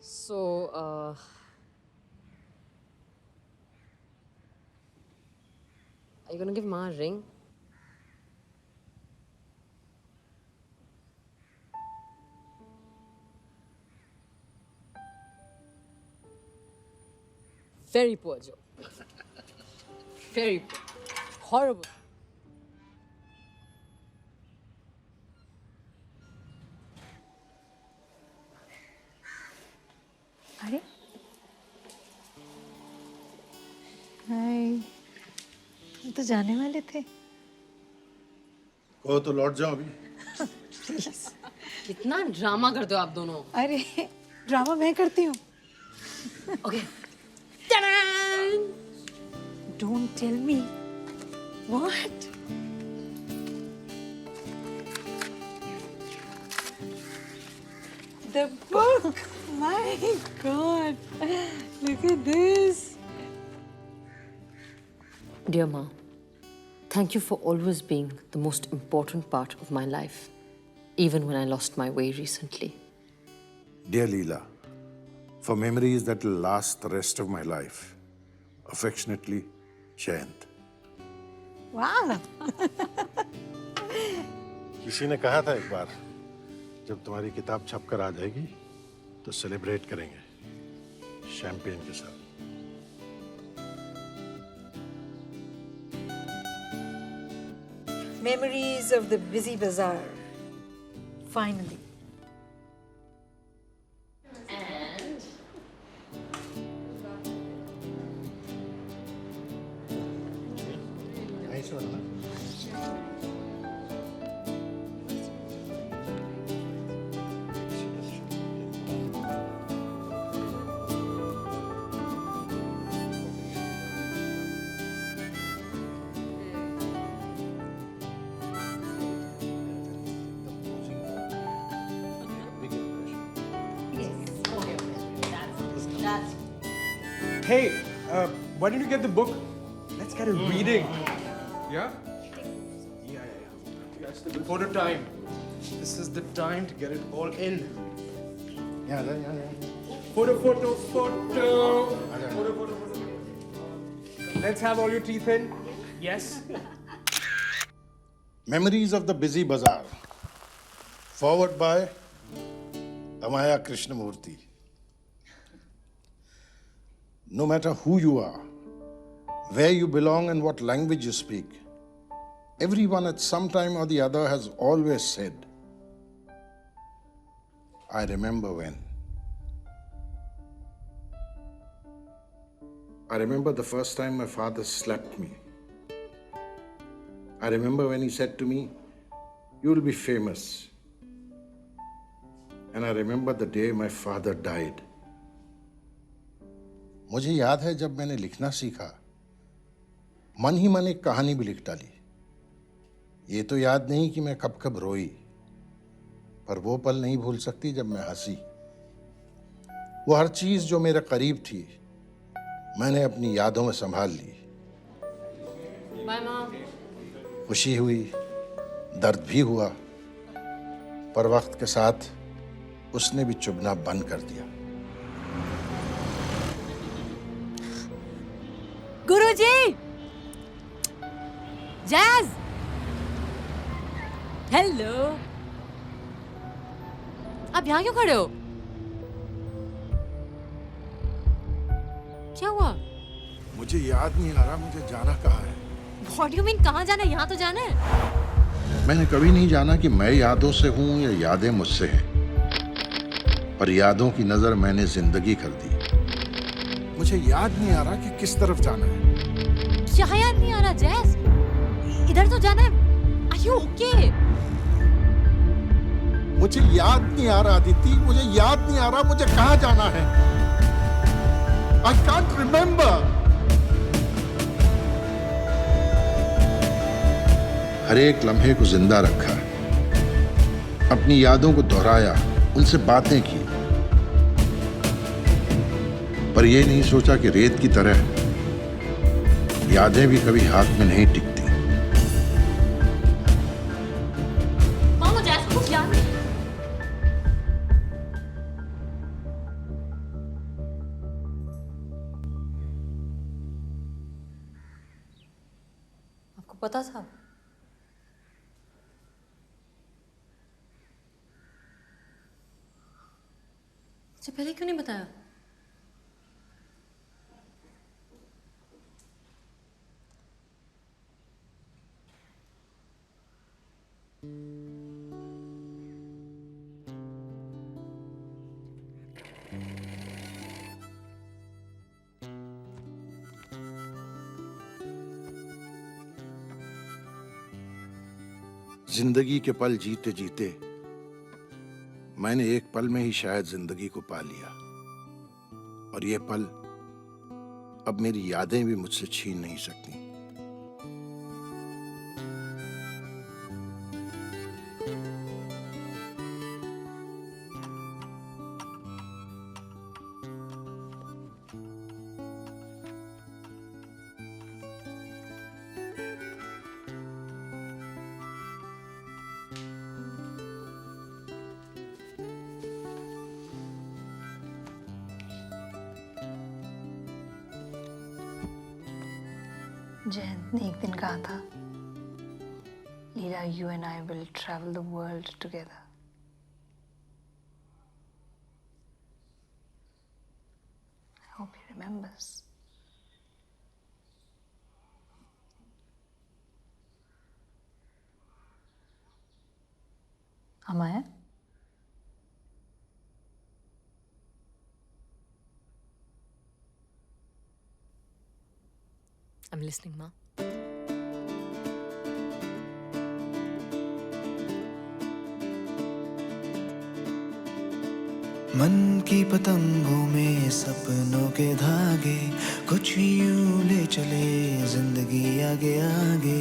So, are you gonna give Ma a ring? Very poor joke. Very poor. Horrible. अरे हाय, हम तो जाने वाले थे। कहो तो लौट जाओ अभी। प्लीज। कितना ड्रामा करते हो आप दोनों। अरे ड्रामा मैं करती हूँ। Okay. Don't tell me. What? The book. My God. Look at this. Dear Ma, thank you for always being the most important part of my life, even when I lost my way recently. Dear Leela, for memories that will last the rest of my life, affectionately, Jayant. Wow. किसी ने कहा था एक बार, जब तुम्हारी किताब छपकर आ जाएगी तो सेलिब्रेट करेंगे शैंपेन के साथ। Memories of the busy bazaar. Finally. Nice one, huh? Hey, why don't you get the book? Let's get a reading. Yeah? Yeah. That's the photo time. This is the time to get it all in. Yeah. Photo. Let's have all your teeth in. Yes? Memories of the Busy Bazaar. Forward by Amaya Krishnamurthy. No matter who you are, where you belong and what language you speak, everyone at some time or the other has always said, I remember when. I remember the first time my father slapped me. I remember when he said to me, you will be famous. And I remember the day my father died. मुझे याद है जब मैंने लिखना सीखा, मन ही मन एक कहानी भी लिख डाली। ये तो याद नहीं कि मैं कब कब रोई, पर वो पल नहीं भूल सकती जब मैं हंसी। वो हर चीज जो मेरे करीब थी, मैंने अपनी यादों में संभाल ली। Bye mom. खुशी हुई, दर्द भी हुआ, पर वक्त के साथ उसने भी चुभना बंद कर दिया। गुरुजी! जैज! हेलो! आप यहाँ क्यों खड़े हो? क्या हुआ? मुझे याद नहीं आ रहा मुझे जाना कहाँ है। What do you mean कहाँ जाना है? यहाँ तो जाना है। मैंने कभी नहीं जाना कि मैं यादों से हूँ या यादें मुझसे हैं, पर यादों की नजर मैंने जिंदगी कर दी। मुझे याद नहीं आ रहा कि किस तरफ जाना है। क्या याद नहीं आ रहा जैस? इधर तो जाना है। Are you okay? मुझे याद नहीं आ रहा अदिति, मुझे याद नहीं आ रहा मुझे कहाँ जाना है। I can't remember. हर एक लम्हे को जिंदा रखा, अपनी यादों को दोहराया, उनसे बातें की, पर यह नहीं सोचा कि रेत की तरह यादें भी कभी हाथ में नहीं टिकती। मामा जैस को कुछ याद नहीं। आपको पता था? मुझे पहले क्यों नहीं बताया? जिंदगी के पल जीते जीते मैंने एक पल में ही शायद जिंदगी को पा लिया, और ये पल अब मेरी यादें भी मुझसे छीन नहीं सकती। जयंत ने एक दिन कहा था, लीला, you and I will travel the world together. I hope he remembers. Amaya? I'm listening, Ma. मन की पतंगों में सपनों के धागे, कुछ यूं ले चले जिंदगी आगे आगे।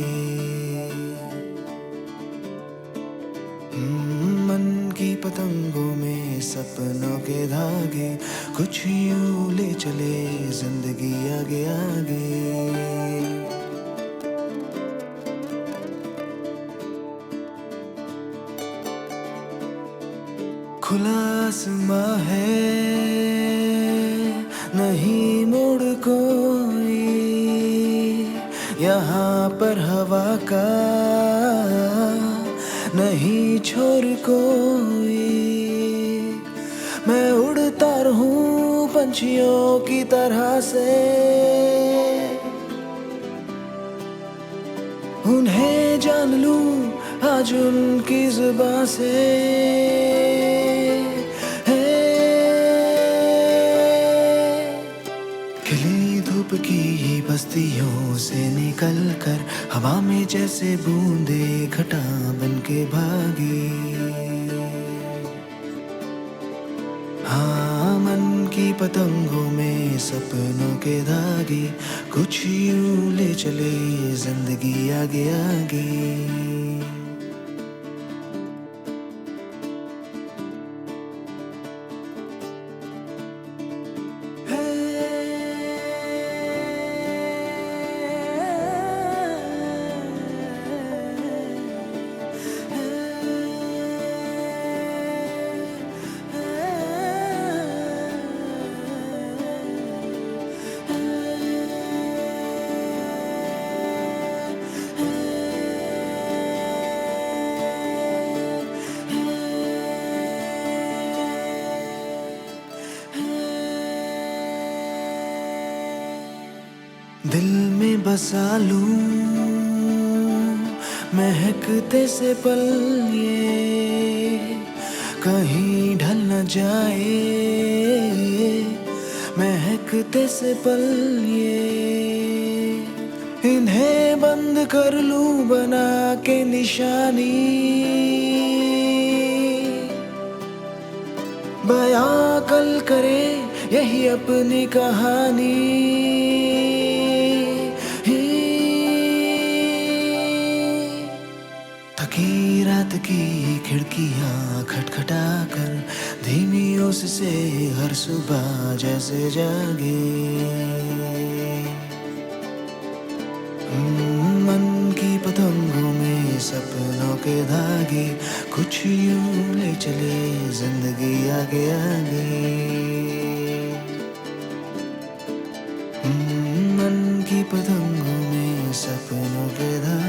मन की पतंगों में सपनों के धागे, कुछ यूं ले चले जिंदगी आगे आगे। खुला आसमां है, नहीं मुड़ कोई, यहाँ पर हवा का नहीं छोर कोई। मैं उड़ता रहूं पंछियों की तरह से, उन्हें जान लूं आज उनकी जुबां से। खिली धूप की बस्तियों से निकल कर हवा में जैसे बूंदे घटा बन के भागी। हाँ, मन की पतंगों में सपनों के धागे, कुछ यूं ले चले जिंदगी आगे आगे। दिल में बसा लूं महकते से पल ये कहीं ढल न जाए महकते से पल ये इन्हें बंद कर लूं बना के निशानी बयां कल करे यही अपनी कहानी थकी रात की खिड़कियां खटखटा कर धीमी ओस से हर सुबह जैसे जागे मन की पतंगों में सपनों के धागे कुछ यूं ले चले जिंदगी आगे आगे मन की पतंगों में सपनों के धागे